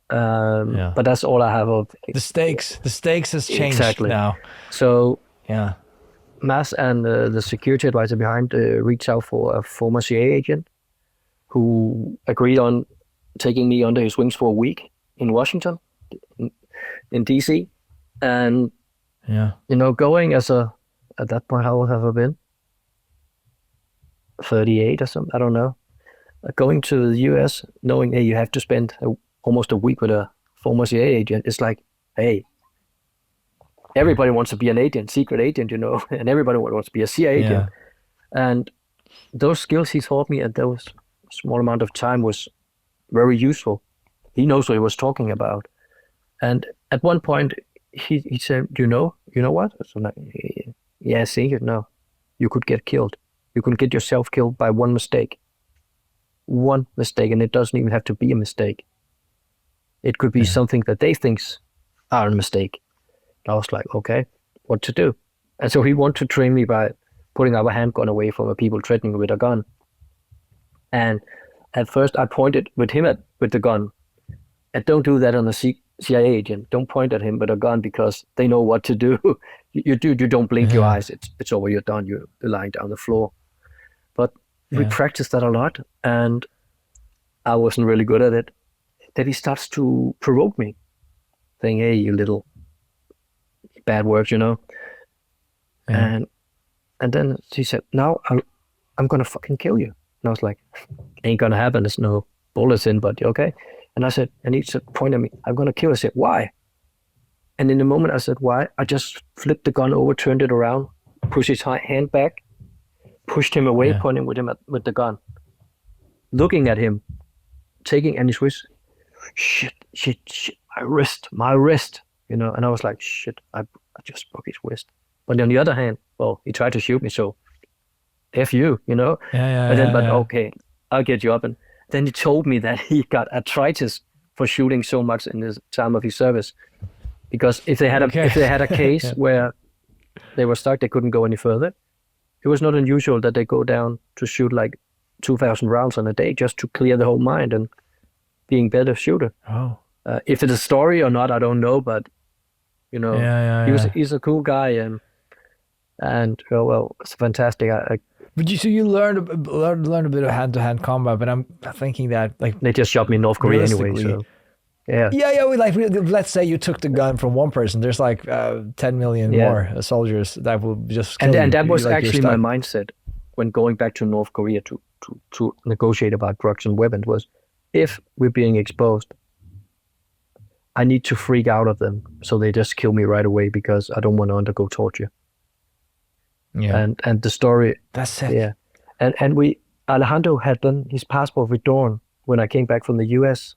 [SPEAKER 1] But that's all I have of
[SPEAKER 4] the stakes has changed now.
[SPEAKER 1] So Mads and the security advisor behind reached out for a former CIA agent who agreed on taking me under his wings for a week in Washington, in DC. And going at that point, how old have I been? 38 or something, I don't know. Going to the US, knowing, hey, you have to spend almost a week with a former CIA agent, it's like, hey, everybody wants to be an agent, secret agent, and everybody wants to be a CIA agent. And those skills he taught me at those small amount of time was very useful. He knows what he was talking about. And at one point, he said, you know what? So I'm like, yeah, see, you could get killed. You can get yourself killed by one mistake. One mistake, and it doesn't even have to be a mistake. It could be something that they think are a mistake. I was like, okay, what to do? And so he wanted to train me by putting our handgun away from the people threatening with a gun. And at first I pointed with the gun. And don't do that on a CIA agent. Don't point at him with a gun because they know what to do. You don't blink your eyes. It's over, you're done. You're lying down the floor. But we practiced that a lot, and I wasn't really good at it. Then he starts to provoke me, saying, hey, you little bad words, And then he said, now I'm going to fucking kill you. And I was like, ain't going to happen. There's no bullets in, but okay. And I said, and he said, point at me, I'm going to kill you. I said, why? And in the moment I said, why? I just flipped the gun over, turned it around, pushed his hand back, pushed him away, pointing with the gun. Looking at him, taking, and his wrist, shit, my wrist, And I was like, shit, I just broke his wrist. But on the other hand, well, he tried to shoot me, so F you, you know?
[SPEAKER 4] Yeah.
[SPEAKER 1] And then, but
[SPEAKER 4] yeah.
[SPEAKER 1] okay, I'll get you up. And then he told me that he got arthritis for shooting so much in the time of his service. Because if they had a case
[SPEAKER 4] Yeah.
[SPEAKER 1] where they were stuck, they couldn't go any further. It was not unusual that they go down to shoot like 2,000 rounds on a day just to clear the whole mind and being better shooter.
[SPEAKER 4] Oh.
[SPEAKER 1] If it's a story or not, I don't know, but you know, he's a cool guy, and well, it's fantastic.
[SPEAKER 4] But you learned a bit of hand-to-hand combat, but I'm thinking that like
[SPEAKER 1] They just shot me in North Korea anyway, so yeah.
[SPEAKER 4] Let's say you took the gun from one person. There's like 10 million more soldiers that will just kill
[SPEAKER 1] And
[SPEAKER 4] you.
[SPEAKER 1] that was
[SPEAKER 4] Like,
[SPEAKER 1] actually my mindset when going back to North Korea to negotiate about drugs and weapons was, if we're being exposed, I need to freak out of them so they just kill me right away because I don't want to undergo torture.
[SPEAKER 4] Yeah.
[SPEAKER 1] And the story,
[SPEAKER 4] That's it.
[SPEAKER 1] yeah. And Alejandro had done his passport withdrawn when I came back from the US,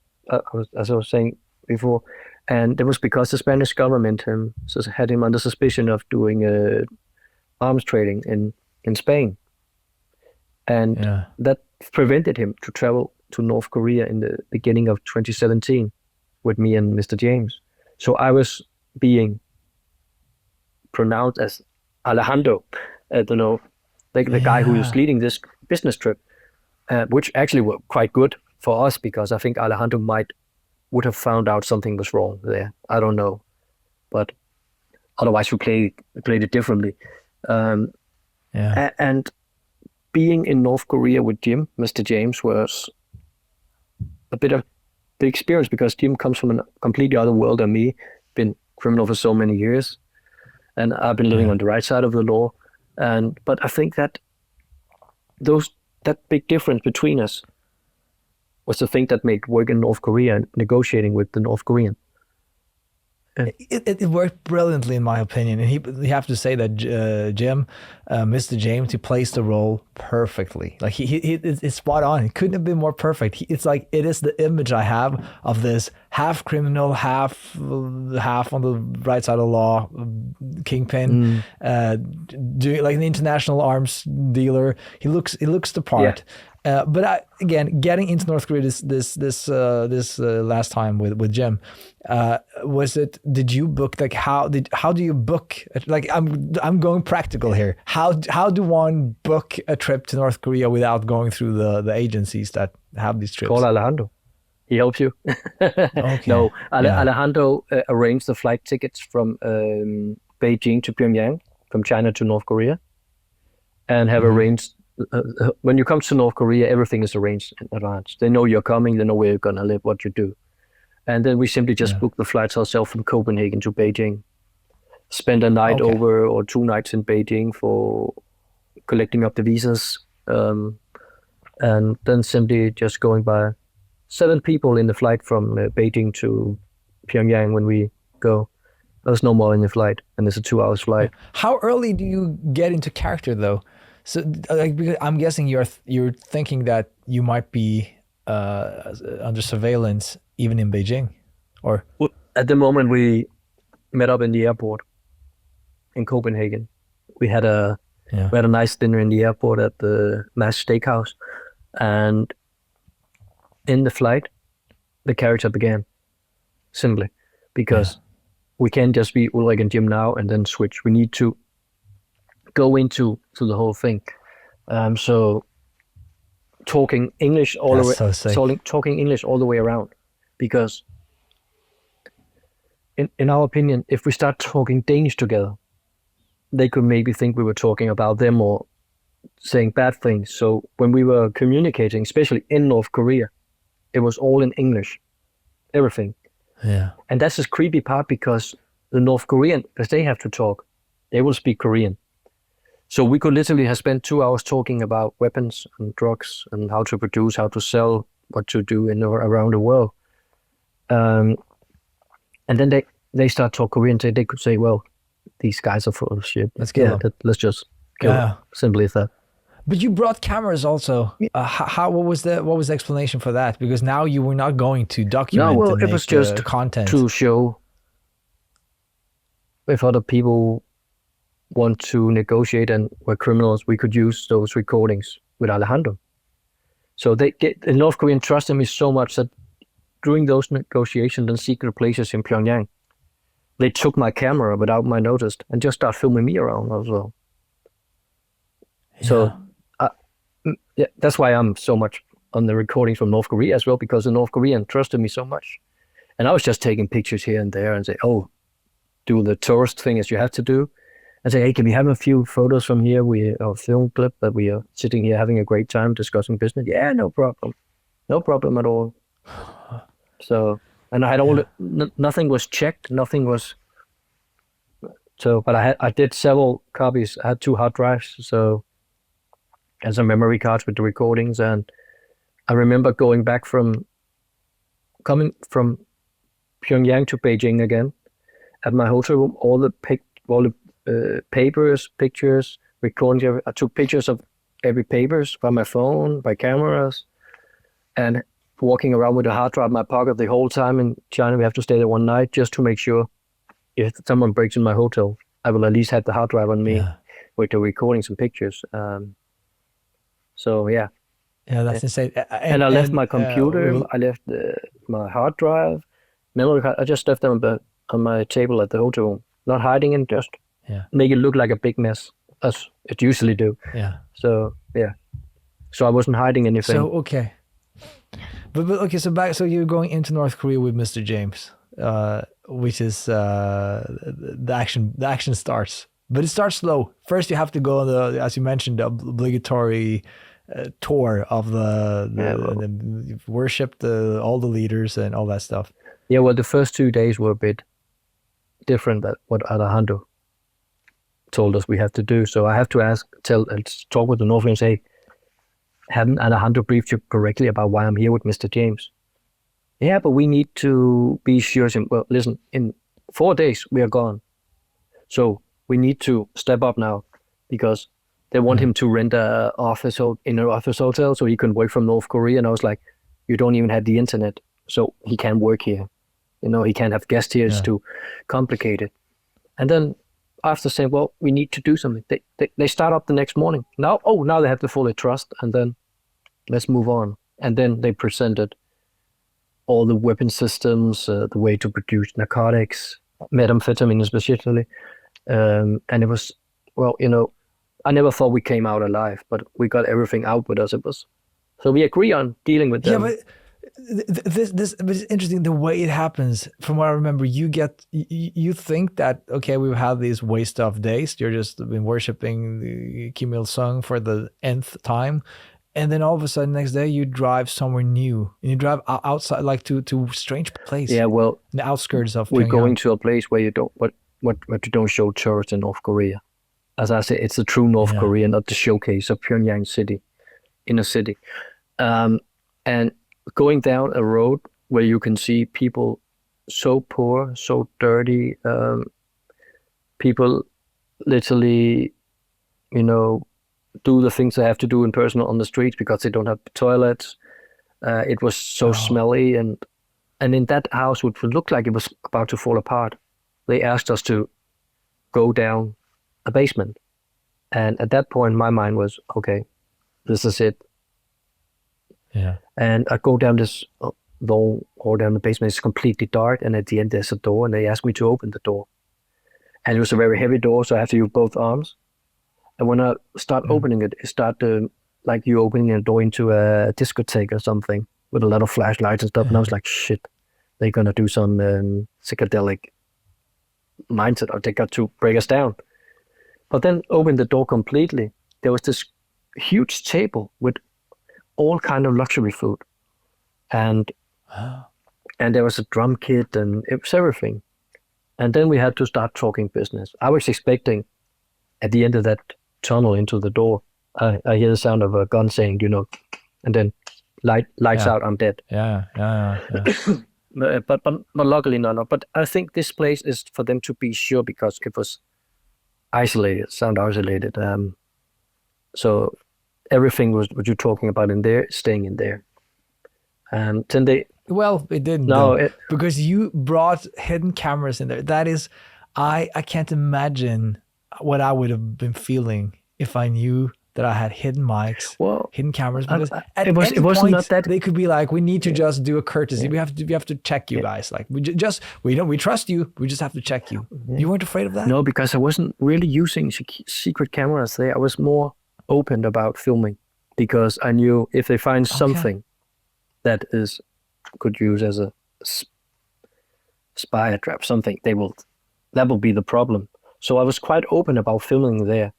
[SPEAKER 1] as I was saying before. And it was because the Spanish government had him under suspicion of doing arms trading in Spain. And that prevented him to travel to North Korea in the beginning of 2017 with me and Mr. James. So I was being pronounced as Alejandro, the guy who was leading this business trip, which actually were quite good for us because I think Alejandro would have found out something was wrong there. I don't know, but otherwise we played it differently. And being in North Korea with Jim, Mr. James, was a bit of the experience because Jim comes from a completely other world than me, been criminal for so many years, and I've been living on the right side of the law. But I think that that big difference between us was the thing that made work in North Korea and negotiating with the North Korean.
[SPEAKER 4] It worked brilliantly, in my opinion, and you have to say that Jim, Mr. James, he plays the role perfectly. Like it's spot on. He couldn't have been more perfect. It's like it is the image I have of this half criminal, half on the right side of the law, kingpin, doing like an international arms dealer. He looks the part. But again, getting into North Korea this last time with Jim, did you book, like how do you book, like I'm going practical here. How do one book a trip to North Korea without going through the agencies that have these trips?
[SPEAKER 1] Call Alejandro. He helps you.
[SPEAKER 4] Okay.
[SPEAKER 1] No, Alejandro arranged the flight tickets from Beijing to Pyongyang, from China to North Korea, and have arranged. When you come to North Korea, everything is arranged in advance. They know you're coming, they know where you're gonna live, what you do. And then we simply just book the flights ourselves from Copenhagen to Beijing. Spend a night over or 2 nights in Beijing for collecting up the visas. And then simply just going by 7 people in the flight from Beijing to Pyongyang when we go. There's no more in the flight, and it's a 2-hour flight.
[SPEAKER 4] How early do you get into character though? So, like, because I'm guessing you're thinking that you might be under surveillance even in Beijing, or
[SPEAKER 1] at the moment we met up in the airport in Copenhagen. We had a nice dinner in the airport at the Mads Steakhouse, and in the flight, the character began simply because we can't just be Ulrich and Jim now and then switch. We need to go into the whole thing. So talking English all the way, talking English all the way around, because in our opinion, if we start talking Danish together, they could maybe think we were talking about them or saying bad things. So when we were communicating, especially in North Korea, it was all in English, everything.
[SPEAKER 4] Yeah.
[SPEAKER 1] And that's the creepy part, because the North Korean, because they have to talk, they will speak Korean. So we could literally have spent 2 hours talking about weapons and drugs and how to produce, how to sell, what to do around the world. And then they start talk Korean. They could say, well, these guys are full of shit.
[SPEAKER 4] Let's kill them.
[SPEAKER 1] Let's just kill them. Simply as that.
[SPEAKER 4] But you brought cameras also. What was the explanation for that? Because now you were not going to document.
[SPEAKER 1] No, well, it was just
[SPEAKER 4] content
[SPEAKER 1] to show if other people want to negotiate and were criminals, we could use those recordings with Alejandro. So the North Korean trusted me so much that during those negotiations in secret places in Pyongyang, they took my camera without my notice and just started filming me around as well. So yeah, that's why I'm so much on the recordings from North Korea as well, because the North Korean trusted me so much. And I was just taking pictures here and there and say, oh, do the tourist thing as you have to do. And say, hey, can we have a few photos from here? A film clip that we are sitting here having a great time discussing business. Yeah, no problem. No problem at all. So, and I had nothing was checked. Nothing was. So, but I did several copies. I had 2 hard drives. So, and some memory cards with the recordings. And I remember coming from Pyongyang to Beijing again. At my hotel room, all the papers, pictures, recordings. I took pictures of every papers by my phone, by cameras, and walking around with a hard drive in my pocket the whole time in China. We have to stay there one night just to make sure if someone breaks in my hotel, I will at least have the hard drive on me with the recordings and pictures. So yeah.
[SPEAKER 4] Yeah, that's insane.
[SPEAKER 1] And I left my computer. I left my hard drive, memory card. I just left them on my table at the hotel room, not hiding it, just make it look like a big mess, as it usually do.
[SPEAKER 4] Yeah.
[SPEAKER 1] So yeah. So I wasn't hiding anything.
[SPEAKER 4] So okay. But okay, so you're going into North Korea with Mr. James, which is the action starts. But it starts slow. First you have to go on as you mentioned, the obligatory tour of the worship all the leaders and all that stuff.
[SPEAKER 1] Yeah, well, the first 2 days were a bit different than what Alejandro told us we have to do. So I have to talk with the North Koreans and say, hadn't Alejandro briefed you correctly about why I'm here with Mr. James? Yeah, but we need to be sure. Well, listen, in 4 days we are gone. So we need to step up now because they want him to rent an office hotel so he can work from North Korea. And I was like, you don't even have the internet, so he can't work here. He can't have guests here. It's too complicated. And then after saying, well, we need to do something, they start up the next morning. Now they have to fully trust, and then let's move on. And then they presented all the weapon systems, the way to produce narcotics, methamphetamine especially. And it was, well, I never thought we came out alive, but we got everything out with us. So we agree on dealing with them.
[SPEAKER 4] Yeah, but this is interesting the way it happens. From what I remember, you think that okay, we've had these waste of days. You're just been worshiping the Kim Il Sung for the nth time, and then all of a sudden next day you drive somewhere new and you drive outside, like to a strange place.
[SPEAKER 1] Yeah, well,
[SPEAKER 4] the outskirts of
[SPEAKER 1] we're
[SPEAKER 4] Pyongyang.
[SPEAKER 1] going to a place where you don't what you don't show tourists in North Korea. As I say, it's a true North Korea, not the showcase of Pyongyang city, inner city. And going down a road where you can see people so poor, so dirty, people literally, do the things they have to do in person on the streets because they don't have toilets. It was so smelly, and in that house, which would look like it was about to fall apart, they asked us to go down a basement. And at that point, my mind was, okay, this is it.
[SPEAKER 4] Yeah.
[SPEAKER 1] And I go down this long hall down the basement. It's completely dark, and at the end there's a door, and they asked me to open the door. And it was a very heavy door, so I have to use both arms. And when I start opening it, it started like you opening a door into a discotheque or something with a lot of flashlights and stuff. And I was like, shit, they're gonna do some psychedelic mindset, or they got to break us down. But then open the door completely. There was this huge table with all kind of luxury food, and there was a drum kit, and it was everything. And then we had to start talking business. I was expecting at the end of that tunnel into the door, I hear the sound of a gun saying, and then lights out, I'm dead.
[SPEAKER 4] Yeah.
[SPEAKER 1] But luckily not. But I think this place is for them to be sure, because it was isolated. So everything was what you're talking about in there, staying in there. And then
[SPEAKER 4] well, it didn't.
[SPEAKER 1] No,
[SPEAKER 4] because you brought hidden cameras in there. That is, I can't imagine what I would have been feeling if I knew that I had hidden mics,
[SPEAKER 1] Well,
[SPEAKER 4] hidden cameras, because at
[SPEAKER 1] it
[SPEAKER 4] any
[SPEAKER 1] wasn't
[SPEAKER 4] point
[SPEAKER 1] not that.
[SPEAKER 4] they could be like, we need to just do a courtesy. We have to check you guys. Like we trust you. We just have to check you. You weren't afraid of that?
[SPEAKER 1] No, because I wasn't really using secret cameras there. I was more open about filming because I knew if they find something that is could use as a spy trap, something that will be the problem. So I was quite open about filming there.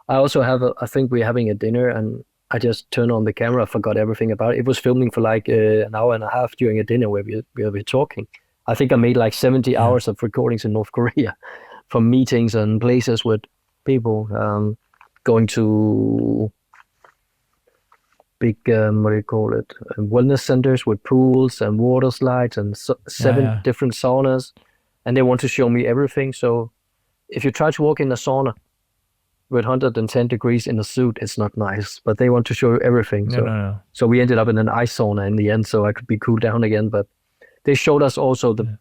[SPEAKER 1] I also I think we're having a dinner and I just turned on the camera, forgot everything about it. It was filming for like an hour and a half during a dinner where we were talking. I think I made like 70 hours of recordings in North Korea from meetings and places with people, going to big, what do you call it, wellness centers with pools and water slides and seven different saunas. And they want to show me everything. So if you try to walk in a sauna with 110 degrees in a suit, it's not nice, but they want to show you everything.
[SPEAKER 4] No.
[SPEAKER 1] So we ended up in an ice sauna in the end, so I could be cooled down again. But they showed us also the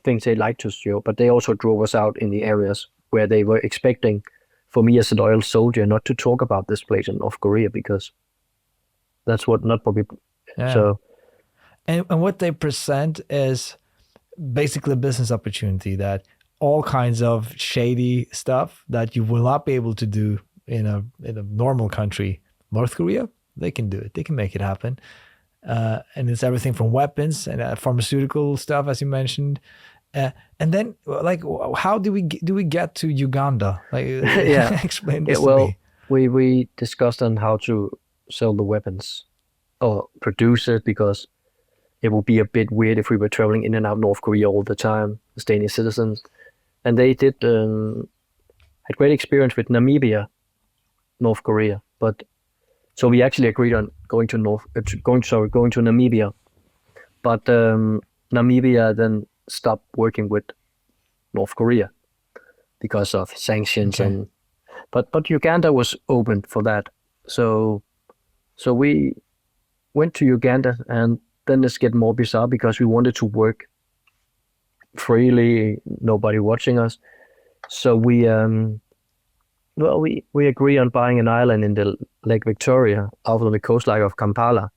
[SPEAKER 1] things they like to show, but they also drove us out in the areas where they were expecting for me as a loyal soldier not to talk about this place in North Korea, because that's not what we... So,
[SPEAKER 4] and what they present is basically a business opportunity, that all kinds of shady stuff that you will not be able to do in a normal country. North Korea, they can do it. They can make it happen. And it's everything from weapons and pharmaceutical stuff, as you mentioned. And then, like, how do we get to Uganda? Like, explain this to me.
[SPEAKER 1] We discussed on how to sell the weapons or produce it, because it would be a bit weird if we were traveling in and out North Korea all the time as Danish citizens. And they did had great experience with Namibia, North Korea. But so we actually agreed on going to Namibia. But Namibia then stopped working with North Korea because of sanctions but Uganda was open for that. So we went to Uganda, and then it's get more bizarre because we wanted to work freely, nobody watching us. So we agree on buying an island in the Lake Victoria off of the coastline of Kampala.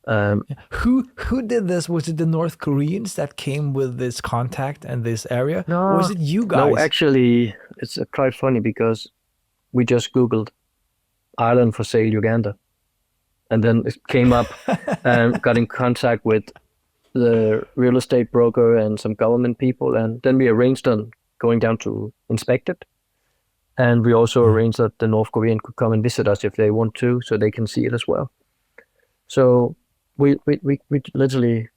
[SPEAKER 4] Who did this? Was it the North Koreans that came with this contact and this area?
[SPEAKER 1] No,
[SPEAKER 4] or was it you guys?
[SPEAKER 1] No, actually, it's quite funny because we just Googled island for sale Uganda. And then it came up and got in contact with the real estate broker and some government people. And then we arranged on going down to inspect it. And we also arranged that the North Korean could come and visit us if they want to, so they can see it as well. So we literally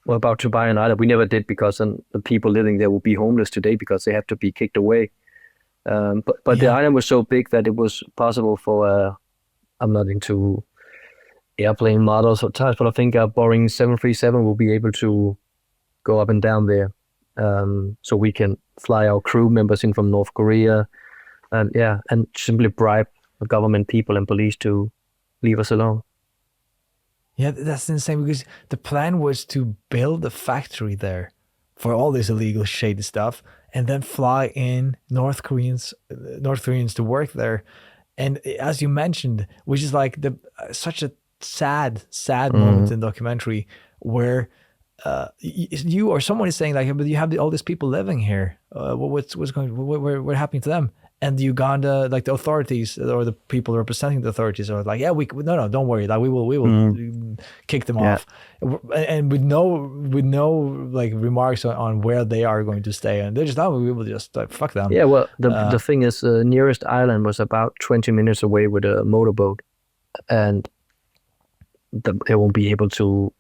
[SPEAKER 1] were about to buy an island. We never did, because then the people living there will be homeless today because they have to be kicked away. But the island was so big that it was possible for, I'm not into airplane models or types, but I think a Boeing 737 will be able to go up and down there. So we can fly our crew members in from North Korea and simply bribe the government people and police to leave us alone.
[SPEAKER 4] Yeah, that's insane, because the plan was to build a factory there for all this illegal shady stuff, and then fly in North Koreans to work there. And as you mentioned, which is like such a sad moment in the documentary, where you or someone is saying like, but you have all these people living here. What's what happening to them? And the Uganda, like the authorities or the people representing the authorities are like, yeah, no, don't worry, like we will kick them off, and with no like remarks on where they are going to stay, and they're just we will just fuck them.
[SPEAKER 1] Yeah, well, the thing is, the nearest island was about 20 minutes away with a motorboat, and they won't be able to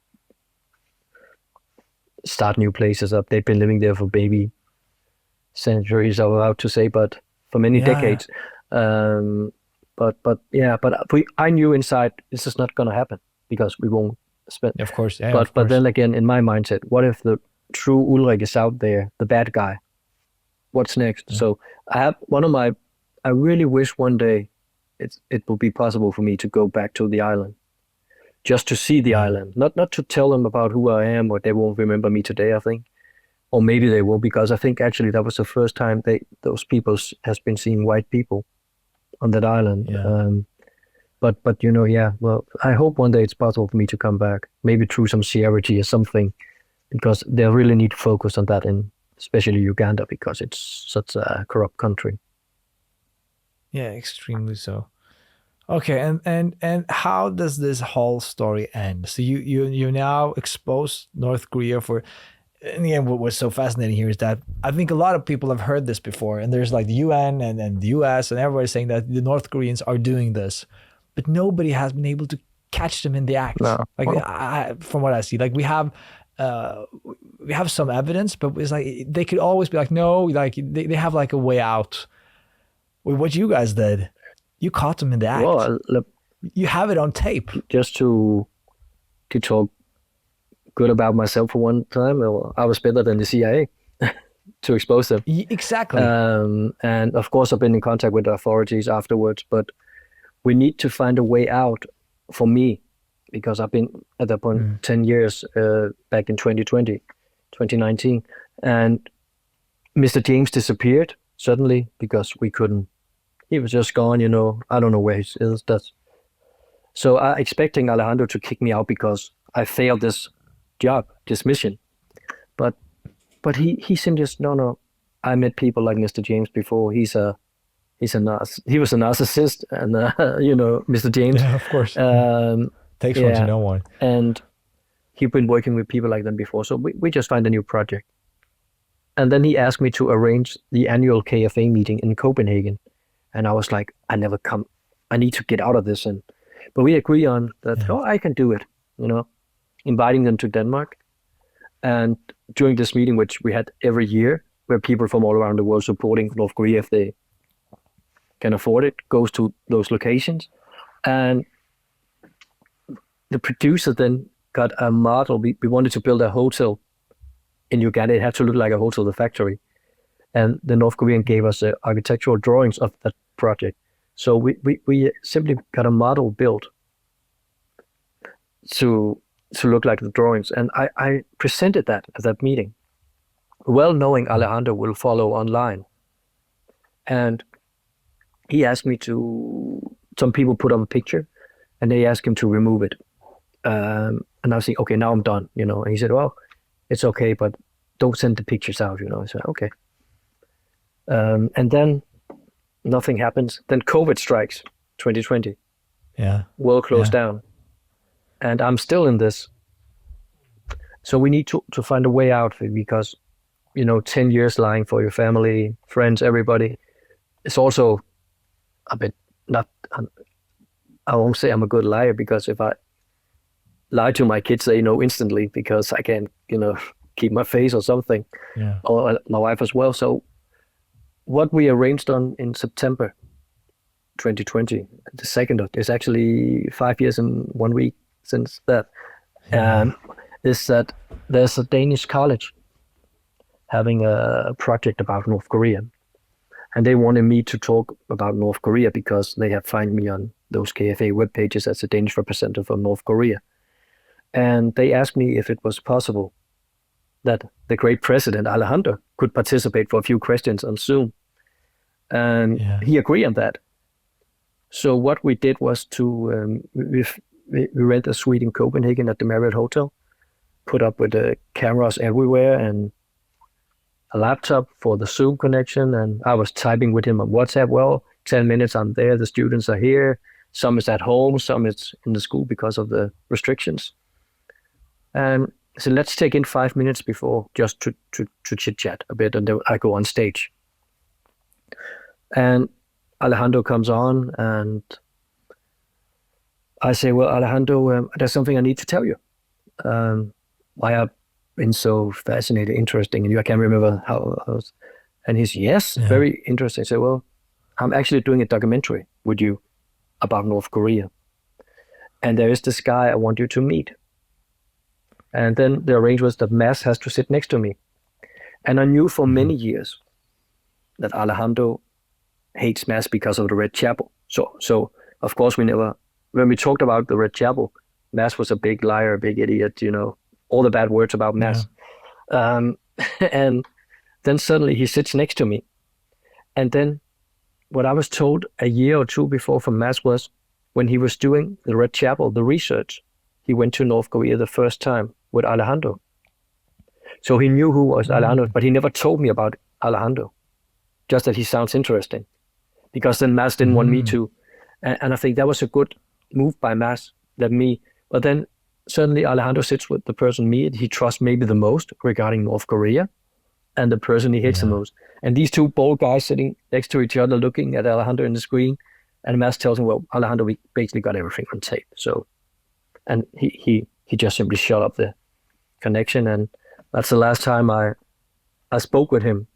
[SPEAKER 1] start new places up. They've been living there for maybe centuries, I'm about to say, but for many decades. But I knew inside this is not going to happen because we won't spend.
[SPEAKER 4] Of course,
[SPEAKER 1] But then again, in my mindset, what if the true Ulrich is out there, the bad guy? What's next? Yeah. So I have I really wish one day it will be possible for me to go back to the island, just to see the island, not to tell them about who I am, or they won't remember me today, I think. or maybe they will, because I think actually that was the first time those people has been seeing white people on that island.
[SPEAKER 4] Yeah.
[SPEAKER 1] But you know, yeah. Well, I hope one day it's possible for me to come back, maybe through some charity or something, because they really need to focus on that especially Uganda, because it's such a corrupt country.
[SPEAKER 4] Yeah, extremely so. Okay, and how does this whole story end? So you now expose North Korea for. And again, what was so fascinating here is that I think a lot of people have heard this before, and there's like the UN and the US and everybody saying that the North Koreans are doing this, but nobody has been able to catch them in the act.
[SPEAKER 1] No.
[SPEAKER 4] Like
[SPEAKER 1] Well,
[SPEAKER 4] from what I see, like we have some evidence, but it's like they could always be like, no, like they have like a way out. With what you guys did, you caught them in the act.
[SPEAKER 1] well, look,
[SPEAKER 4] You have it on tape.
[SPEAKER 1] just to talk good about myself for one time, well, I was better than the CIA to expose them.
[SPEAKER 4] Exactly.
[SPEAKER 1] And of course, I've been in contact with the authorities afterwards, but we need to find a way out for me, because I've been at that point 10 years back in 2019. And Mr. James disappeared suddenly because we couldn't. He was just gone, you know. I don't know where he is. So I'm expecting Alejandro to kick me out because I failed this job, this mission. But he simply just, no. I met people like Mr. James before. He was a narcissist, and you know, Mr. James.
[SPEAKER 4] Yeah, of course. Takes one to know one.
[SPEAKER 1] And he'd been working with people like them before. So we just find a new project. And then he asked me to arrange the annual KFA meeting in Copenhagen. And I was like, I never come. I need to get out of this. But we agree on that, I can do it, you know, inviting them to Denmark. And during this meeting, which we had every year, where people from all around the world supporting North Korea, if they can afford it, goes to those locations. And the producer then got a model. We wanted to build a hotel in Uganda. It had to look like a hotel, the factory. And the North Korean gave us the architectural drawings of that project. So we simply got a model built to look like the drawings. And I presented that at that meeting, well knowing Alejandro will follow online. And he asked me some people put up a picture and they asked him to remove it. And I was saying, okay, now I'm done, you know. And he said, well, it's okay, but don't send the pictures out, you know. I said, okay. And then nothing happens. Then COVID strikes, 2020.
[SPEAKER 4] Yeah.
[SPEAKER 1] World closed down. And I'm still in this. So we need to find a way out, because, you know, 10 years lying for your family, friends, everybody. It's also a bit not, I won't say I'm a good liar, because if I lie to my kids, they know instantly, because I can't, you know, keep my face or something.
[SPEAKER 4] Yeah.
[SPEAKER 1] Or my wife as well. So what we arranged on in September 2020, the second of, is actually 5 years and 1 week since that, is that there's a Danish college having a project about North Korea. And they wanted me to talk about North Korea because they have found me on those KFA web pages as a Danish representative of North Korea. And they asked me if it was possible that the great president, Alejandro, could participate for a few questions on Zoom. And he agreed on that. So what we did was to, we rent a suite in Copenhagen at the Marriott Hotel, put up with the cameras everywhere and a laptop for the Zoom connection. And I was typing with him on WhatsApp. Well, 10 minutes I'm there, the students are here. Some is at home, some is in the school because of the restrictions. And so let's take in 5 minutes before, just to chit chat a bit, and then I go on stage. And Alejandro comes on, and I say, well, Alejandro, there's something I need to tell you. Why I've been so fascinated, interesting, and I can't remember how I was. And he's, yes, very interesting. I say, well, I'm actually doing a documentary with you about North Korea. And there is this guy I want you to meet. And then the arrangement was that Mads has to sit next to me. And I knew for many years that Alejandro hates Mads because of the Red Chapel. So of course, when we talked about the Red Chapel, Mads was a big liar, a big idiot, you know, all the bad words about Mads. And then suddenly he sits next to me. And then what I was told a year or two before from Mads was when he was doing the Red Chapel, the research, he went to North Korea the first time with Alejandro. So he knew who was Alejandro, but he never told me about Alejandro, just that he sounds interesting. Because then Mads didn't want me to. And I think that was a good move by Mads, but then suddenly Alejandro sits with the person he trusts maybe the most regarding North Korea, and the person he hates the most. And these two bold guys sitting next to each other looking at Alejandro in the screen, and Mads tells him, well, Alejandro, we basically got everything on tape. So, and he just simply shut up the connection, and that's the last time I spoke with him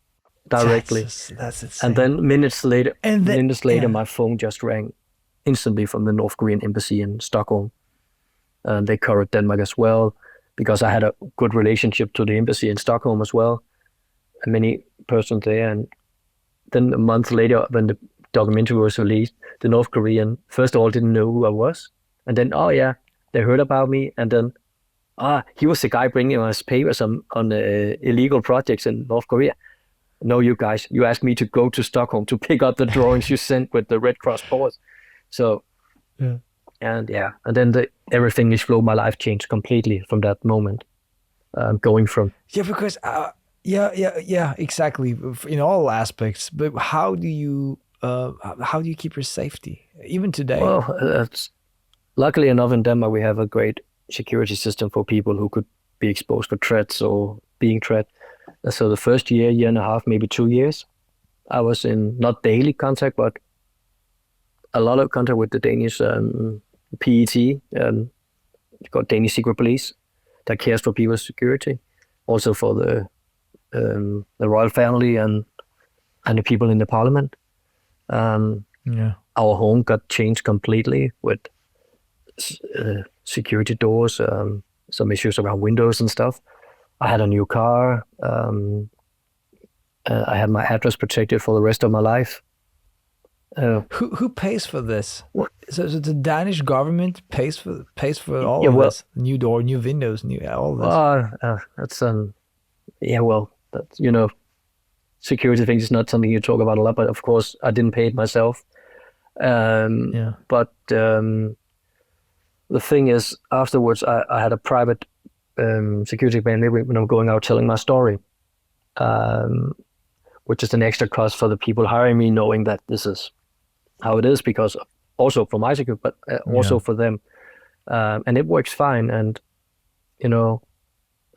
[SPEAKER 1] directly.
[SPEAKER 4] That's insane.
[SPEAKER 1] And then minutes later, my phone just rang instantly from the North Korean embassy in Stockholm. And they covered Denmark as well, because I had a good relationship to the embassy in Stockholm as well, and many persons there. And then a month later, when the documentary was released, the North Korean, first of all, didn't know who I was. And then, oh yeah, they heard about me. And then, he was the guy bringing us papers on illegal projects in North Korea. No, you guys, you asked me to go to Stockholm to pick up the drawings you sent with the Red Cross boards. So, and then everything is flow. My life changed completely from that moment. Going from
[SPEAKER 4] because exactly, in all aspects. But how do you keep your safety even today?
[SPEAKER 1] Well, luckily enough in Denmark we have a great security system for people who could be exposed for threats or being threat. So the first year and a half, maybe 2 years, I was in not daily contact, but a lot of contact with the Danish PET, called Danish Secret Police, that cares for people's security. Also for the royal family and the people in the parliament. Our home got changed completely with security doors, some issues around windows and stuff. I had a new car. I had my address protected for the rest of my life.
[SPEAKER 4] Who pays for this? So the Danish government pays for all of this. New door, new windows, all this.
[SPEAKER 1] That's that's security things is not something you talk about a lot. But of course, I didn't pay it myself. But the thing is, afterwards, I had a private security plan when I'm going out telling my story, which is an extra cost for the people hiring me, knowing that this is how it is, because also for my security, but also for them. And it works fine. And,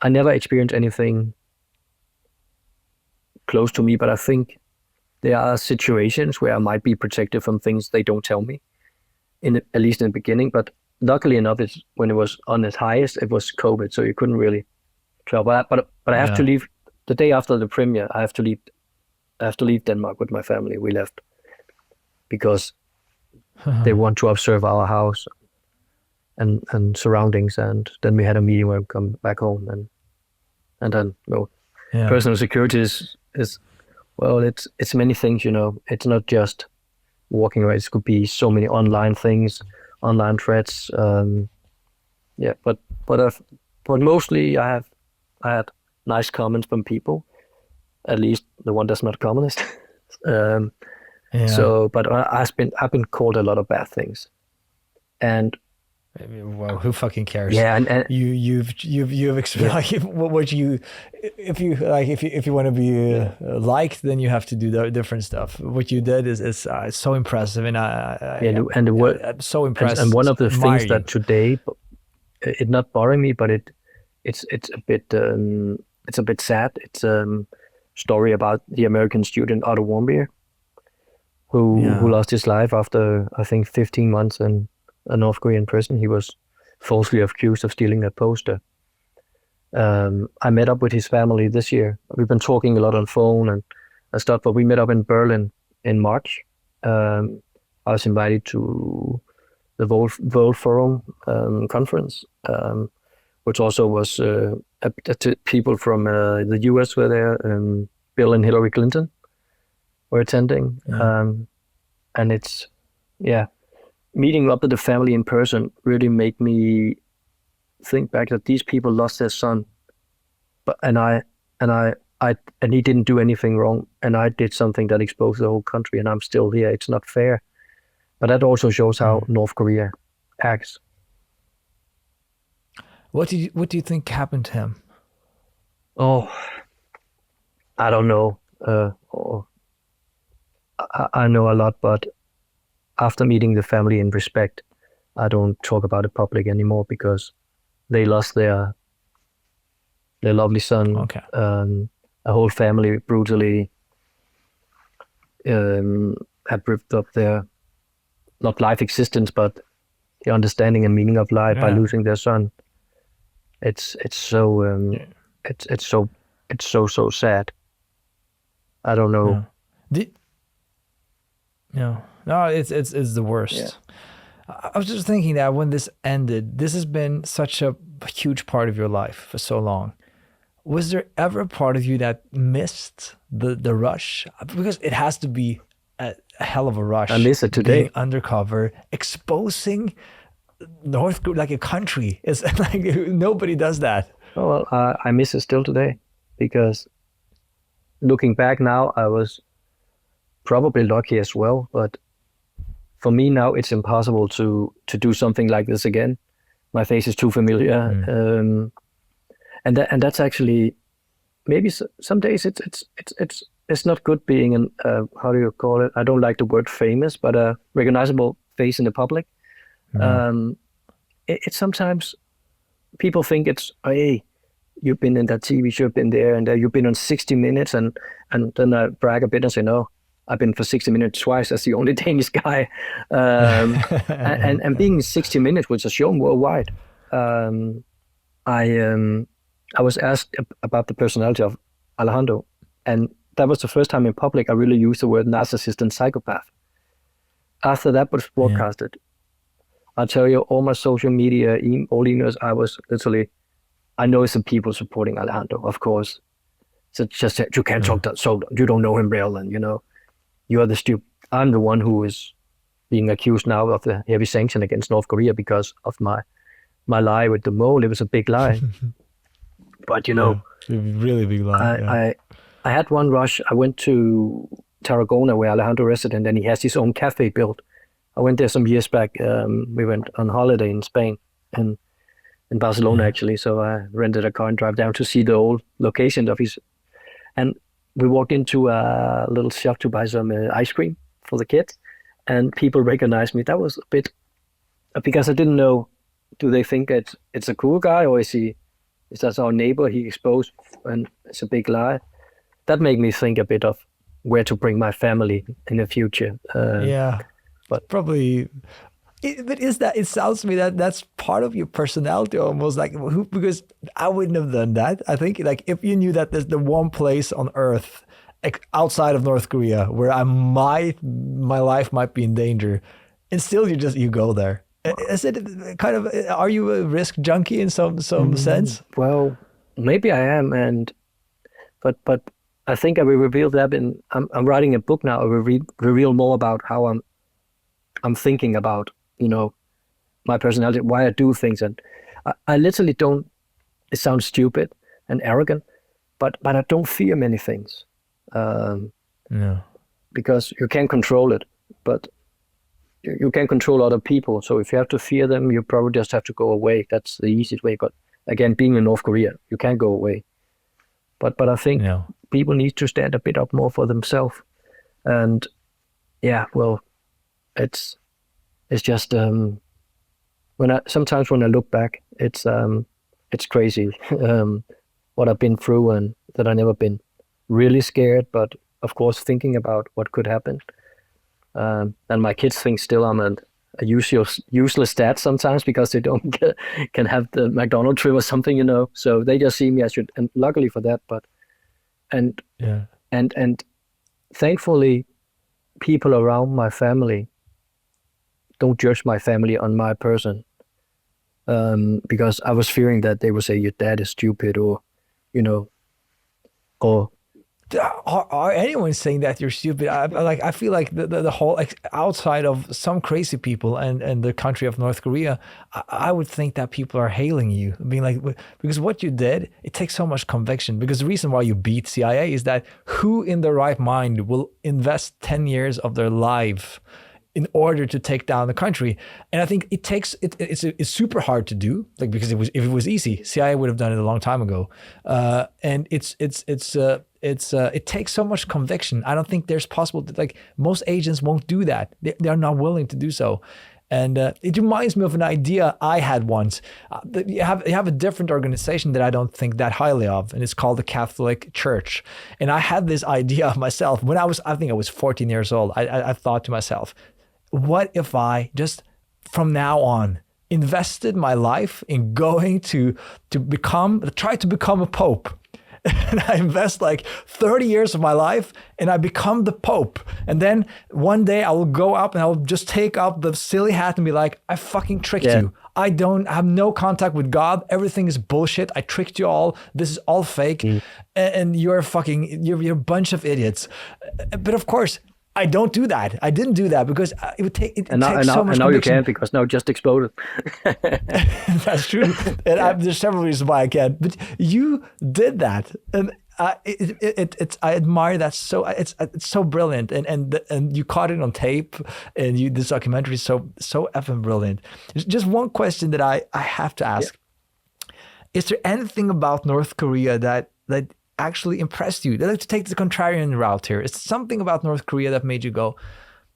[SPEAKER 1] I never experienced anything close to me, but I think there are situations where I might be protected from things they don't tell me, at least in the beginning. But luckily enough, when it was on its highest, it was COVID, so you couldn't really travel. But I have to leave the day after the premiere. I have to leave Denmark with my family. We left because they want to observe our house and surroundings. And then we had a meeting where we come back home, and then personal security is well, it's many things. It's not just walking around. It could be so many online things. Online threats, but mostly I had nice comments from people, at least the one that's not communist. So, but I've been called a lot of bad things, and
[SPEAKER 4] well, who fucking cares?
[SPEAKER 1] Yeah, and
[SPEAKER 4] you've explained what you if you want to be liked, then you have to do the different stuff. What you did is so impressive, and I'm so impressed.
[SPEAKER 1] And one of the things that today, it not bothering me, but it's a bit sad. It's a story about the American student Otto Warmbier, who lost his life after I think 15 months in a North Korean prison. He was falsely accused of stealing a poster. I met up with his family this year. We've been talking a lot on phone and stuff, but we met up in Berlin in March. I was invited to the World Forum conference, which also was people from the US were there. Bill and Hillary Clinton were attending. And it's, meeting up with the family in person really made me think back that these people lost their son, and I and he didn't do anything wrong, and I did something that exposed the whole country, and I'm still here. It's not fair. But that also shows how North Korea acts.
[SPEAKER 4] What do you think happened to him?
[SPEAKER 1] Oh, I don't know. I know a lot, but after meeting the family in respect, I don't talk about it public anymore because they lost their lovely son.
[SPEAKER 4] Okay.
[SPEAKER 1] A whole family brutally had ripped up their, not life existence, but the understanding and meaning of life by losing their son. It's so it's so sad. I don't know.
[SPEAKER 4] No, it's the worst.
[SPEAKER 1] Yeah.
[SPEAKER 4] I was just thinking that when this ended, this has been such a huge part of your life for so long. Was there ever a part of you that missed the rush? Because it has to be a hell of a rush.
[SPEAKER 1] I miss it today.
[SPEAKER 4] Being undercover, exposing North Korea like a country. It's like nobody does that.
[SPEAKER 1] Oh, well, I miss it still today because looking back now, I was probably lucky as well. But for me now, it's impossible to do something like this again. My face is too familiar. And that's actually maybe some days it's not good being an how do you call it? I don't like the word famous, but a recognizable face in the public. It's sometimes people think it's, hey, you've been in that TV show, you've been there, and you've been on 60 Minutes, and then I brag a bit and say, no, I've been for 60 Minutes twice as the only Danish guy, and being in 60 Minutes, which is shown worldwide. I was asked about the personality of Alejandro, and that was the first time in public I really used the word narcissist and psychopath. After that was broadcasted, I'll tell you, all my social media, all emails, I was literally, I know some people supporting Alejandro, of course. So just you can't talk that, so you don't know him real, and you are the stupid. I'm the one who is being accused now of the heavy sanction against North Korea because of my lie with the mole. It was a big lie. But
[SPEAKER 4] really big lie.
[SPEAKER 1] I had one rush. I went to Tarragona where Alejandro resident, and he has his own cafe built. I went there some years back. We went on holiday in Spain and in Barcelona actually. So I rented a car and drive down to see the old location of his. And we walked into a little shop to buy some ice cream for the kids, and people recognized me. That was a bit because I didn't know. Do they think it's a cool guy, or is that our neighbor he exposed and it's a big lie? That made me think a bit of where to bring my family in the future.
[SPEAKER 4] But probably, but it sounds to me that that's part of your personality almost, like because I wouldn't have done that. I think like if you knew that there's the one place on earth outside of North Korea where my life might be in danger, and still you go there. Is it kind of, are you a risk junkie in some sense?
[SPEAKER 1] Well, maybe I am, but I think I will reveal that I'm writing a book now. I will reveal more about how I'm thinking about my personality, why I do things, and I literally don't. It sounds stupid and arrogant, but I don't fear many things. Because you can't control it, but you can control other people. So if you have to fear them, you probably just have to go away. That's the easiest way. But again, being in North Korea, you can't go away. But I think people need to stand a bit up more for themselves. And it's just sometimes when I look back, it's crazy what I've been through, and that I've never been really scared, but of course thinking about what could happen. And my kids think still I'm a useless dad sometimes because they don't can have the McDonald's trip or something, So they just see me as and luckily for that. But and thankfully, people around my family don't judge my family on my person, because I was fearing that they would say your dad is stupid, or
[SPEAKER 4] Are anyone saying that you're stupid? I feel like the whole, like, outside of some crazy people and the country of North Korea, I would think that people are hailing you, being like, because what you did, it takes so much conviction. Because the reason why you beat CIA is that who in their right mind will invest 10 years of their life in order to take down the country? And I think it takes it's super hard to do, like, because if it was easy, CIA would have done it a long time ago. And it takes so much conviction. I don't think there's possible to, like, most agents won't do that. They're not willing to do so. And it reminds me of an idea I had once. You have a different organization that I don't think that highly of, and it's called the Catholic Church. And I had this idea of myself when I think I was 14 years old. I thought to myself, what if I just from now on invested my life in going to try to become a pope? And I invest like 30 years of my life and I become the Pope. And then one day I will go up and I will just take up the silly hat and be like, I fucking tricked you. I have no contact with God. Everything is bullshit. I tricked you all. This is all fake. And you're a bunch of idiots. But of course, I don't do that. I didn't do that because it would take.
[SPEAKER 1] And now you can, because now it just exploded.
[SPEAKER 4] That's true. And there's several reasons why I can't. But you did that, and I admire that. So it's so brilliant, and you caught it on tape, and this documentary is so effing brilliant. Just one question that I have to ask: Is there anything about North Korea that actually impressed you? Let's take the contrarian route here. It's something about North Korea that made you go,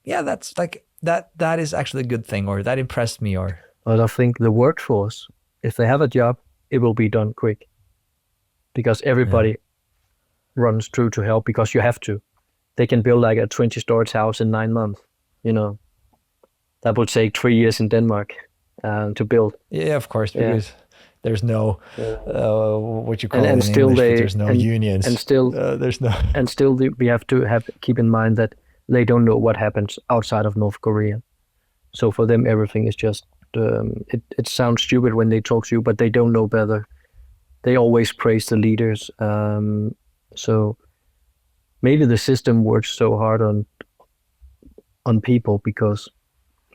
[SPEAKER 4] yeah, that's like that is actually a good thing, or that impressed me, or.
[SPEAKER 1] Well, I think the workforce, if they have a job, it will be done quick, because everybody runs through to help, because you have to. They can build like a 20-story house in 9 months. That would take 3 years in Denmark to build.
[SPEAKER 4] Yeah, of course, because there's no what you call
[SPEAKER 1] and
[SPEAKER 4] it in
[SPEAKER 1] still
[SPEAKER 4] English, there's no unions,
[SPEAKER 1] and still
[SPEAKER 4] there's no.
[SPEAKER 1] And still, we have to keep in mind that they don't know what happens outside of North Korea. So for them, everything is just. It sounds stupid when they talk to you, but they don't know better. They always praise the leaders. So maybe the system works so hard on people because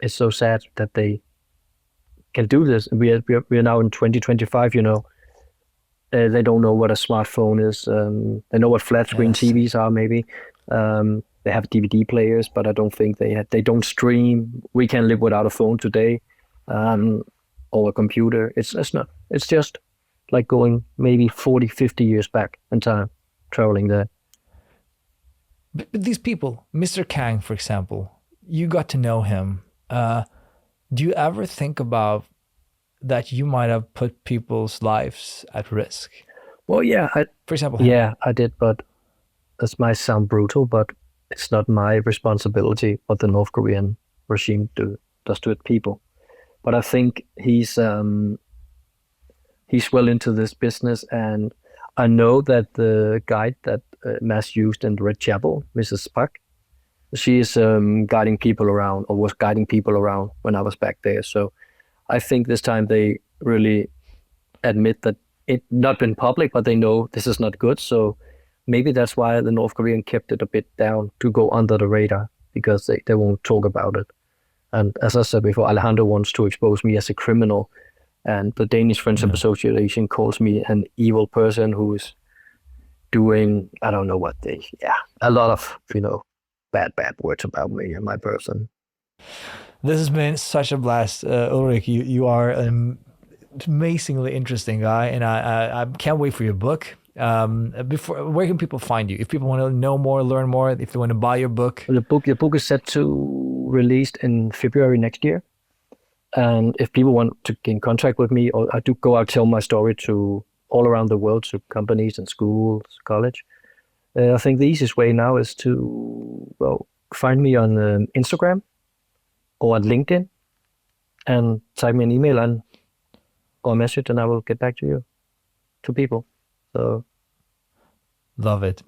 [SPEAKER 1] it's so sad that they can do this. We are now in 2025. They don't know what a smartphone is. They know what flat screen TVs are. Maybe they have DVD players, but I don't think they don't stream. We can live without a phone today, or a computer. It's not. It's just like going maybe 40, 50 years back in time, traveling there.
[SPEAKER 4] But these people, Mr. Kang, for example, you got to know him. Do you ever think about that you might have put people's lives at risk?
[SPEAKER 1] Well, yeah.
[SPEAKER 4] For example.
[SPEAKER 1] Yeah, I did, but this might sound brutal, but it's not my responsibility what the North Korean regime does to its people. But I think he's well into this business, and I know that the guide that Mads used in Red Chapel, Mrs. Park, she is guiding people around, or was guiding people around when I was back there. So I think this time they really admit that it not been public, but they know this is not good. So maybe that's why the North Korean kept it a bit down, to go under the radar, because they won't talk about it. And as I said before, Alejandro wants to expose me as a criminal, and the Danish Friendship Association calls me an evil person who is doing, I don't know what a lot of, bad words about me and my person.
[SPEAKER 4] This has been such a blast, Ulrich. You are an amazingly interesting guy, and I can't wait for your book. Where can people find you if people want to know more, learn more, if they want to buy your book?
[SPEAKER 1] The book is set to released in February next year, and if people want to get in contact with me, or I do go out tell my story to all around the world, to companies and schools, college. I think the easiest way now is to find me on Instagram or on LinkedIn, and type me an email or a message, and I will get back to people. So
[SPEAKER 4] love it.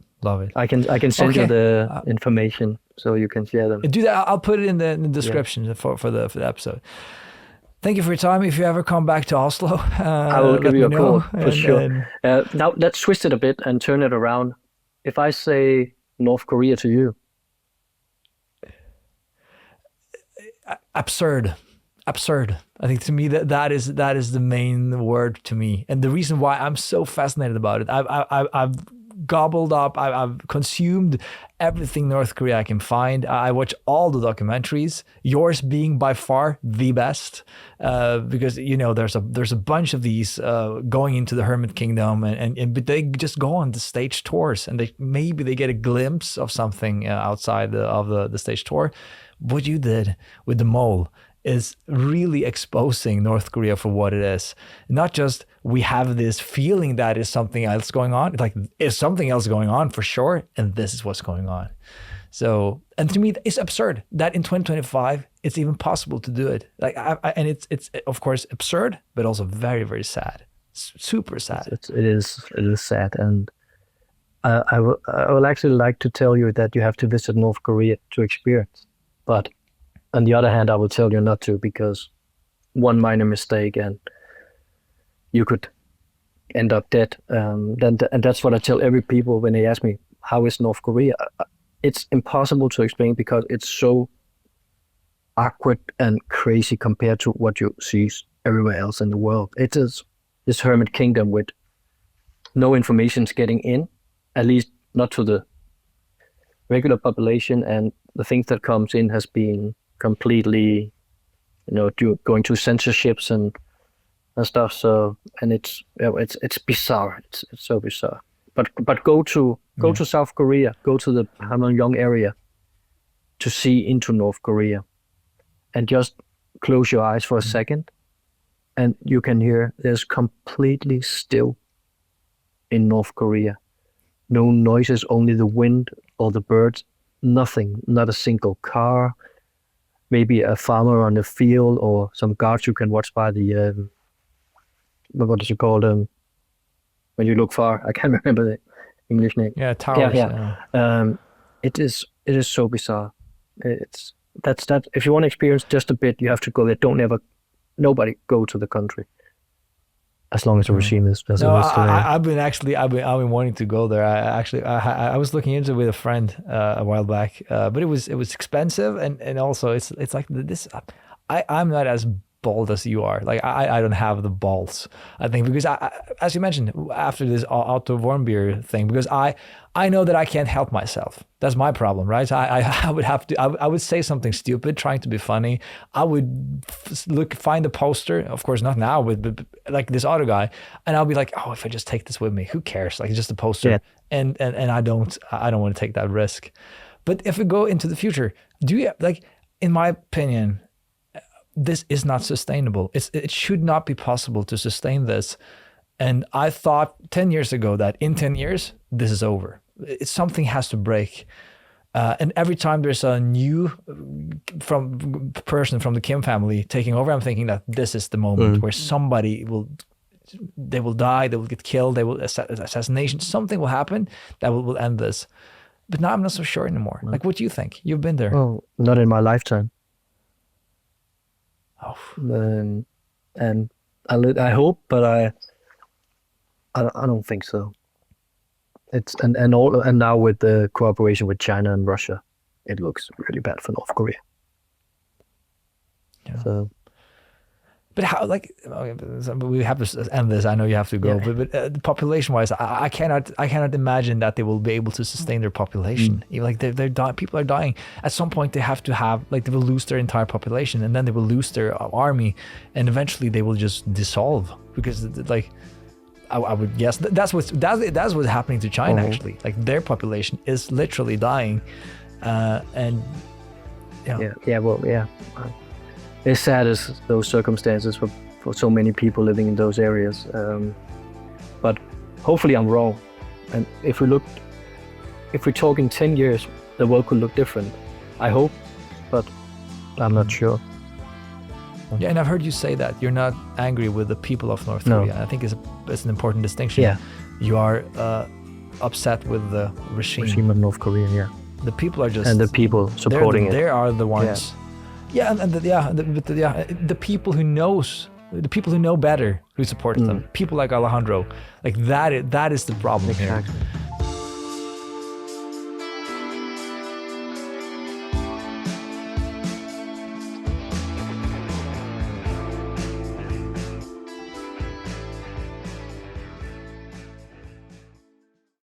[SPEAKER 1] I can send you the information so you can share them.
[SPEAKER 4] Do that. I'll put it in the description for the episode. Thank you for your time. If you ever come back to Oslo,
[SPEAKER 1] I will give you a call for sure. Now let's twist it a bit and turn it around. if I say North Korea to you,
[SPEAKER 4] absurd. I think to me that is the main word to me, and the reason why I'm so fascinated about it. I've gobbled up. I've consumed everything North Korea I can find. I watch all the documentaries. Yours being by far the best, because there's a bunch of these going into the Hermit Kingdom, but they just go on the stage tours, and they get a glimpse of something outside of the stage tour. What you did with the mole is really exposing North Korea for what it is. Not just we have this feeling that is something else going on, like is something else going on for sure, and this is what's going on. So, and to me, it's absurd that in 2025 it's even possible to do it. Like, and it's of course absurd, but also very, very sad, super sad.
[SPEAKER 1] It is sad, and I will actually like to tell you that you have to visit North Korea to experience, but on the other hand, I will tell you not to, because one minor mistake and you could end up dead. And that's what I tell every people when they ask me, how is North Korea? It's impossible to explain because it's so awkward and crazy compared to what you see everywhere else in the world. It is this hermit kingdom with no information's getting in, at least not to the regular population, and the things that comes in has been completely, going to censorships and stuff. So, and it's bizarre. It's so bizarre. But go to South Korea. Go to the Hamgyong area to see into North Korea, and just close your eyes for a second, and you can hear there's completely still in North Korea. No noises, only the wind or the birds. Nothing. Not a single car. Maybe a farmer on the field or some guards you can watch by the, what is it called? When you look far, I can't remember the English name.
[SPEAKER 4] Yeah, towers.
[SPEAKER 1] Yeah. It is so bizarre. That's that. If you want to experience just a bit, you have to go there. Nobody go to the country. As long as the regime is.
[SPEAKER 4] I've been wanting to go there. I was looking into it with a friend a while back, but it was expensive, and also it's like this. I'm not as bold as you are. Like I don't have the balls, I think, because as you mentioned, after this Otto Warmbier thing, because I know that I can't help myself. That's my problem, right? I would have to. I would say something stupid, trying to be funny. I would find a poster, of course not now, but like this other guy, and I'll be like, oh, if I just take this with me, who cares? Like, it's just a poster, yeah. and I don't want to take that risk. But if we go into the future, do you like? In my opinion, this is not sustainable. It should not be possible to sustain this. And I thought 10 years ago that in 10 years, this is over. Something has to break. And every time there's a new person from the Kim family taking over, I'm thinking that this is the moment where somebody will die, they will get killed, they will assassination, something will happen that will end this. But now I'm not so sure anymore. Like, what do you think? You've been there.
[SPEAKER 1] Well, not in my lifetime.
[SPEAKER 4] Oh.
[SPEAKER 1] And I hope, but I don't think so. It's and now with the cooperation with China and Russia, it looks really bad for North Korea.
[SPEAKER 4] Yeah.
[SPEAKER 1] So,
[SPEAKER 4] but how? Like, we have to end this. I know you have to go, yeah. But population-wise, I cannot imagine that they will be able to sustain their population. Even like they're dying. People are dying. At some point, they have to have like they will lose their entire population, and then they will lose their army, and eventually they will just dissolve because like. I would guess that's what's happening to China actually. Like their population is literally dying, and
[SPEAKER 1] it's sad as those circumstances for so many people living in those areas. But hopefully I'm wrong, and if we talk in 10 years, the world could look different. I hope, but I'm not sure.
[SPEAKER 4] Yeah, and I've heard you say that you're not angry with the people of North Korea. I think it's an important distinction.
[SPEAKER 1] Yeah,
[SPEAKER 4] you are upset with the regime
[SPEAKER 1] of North Korea. Yeah,
[SPEAKER 4] the people are just
[SPEAKER 1] and the people supporting it.
[SPEAKER 4] They are the ones. Yeah, the people who know better who support them. People like Alejandro, like that is the problem here.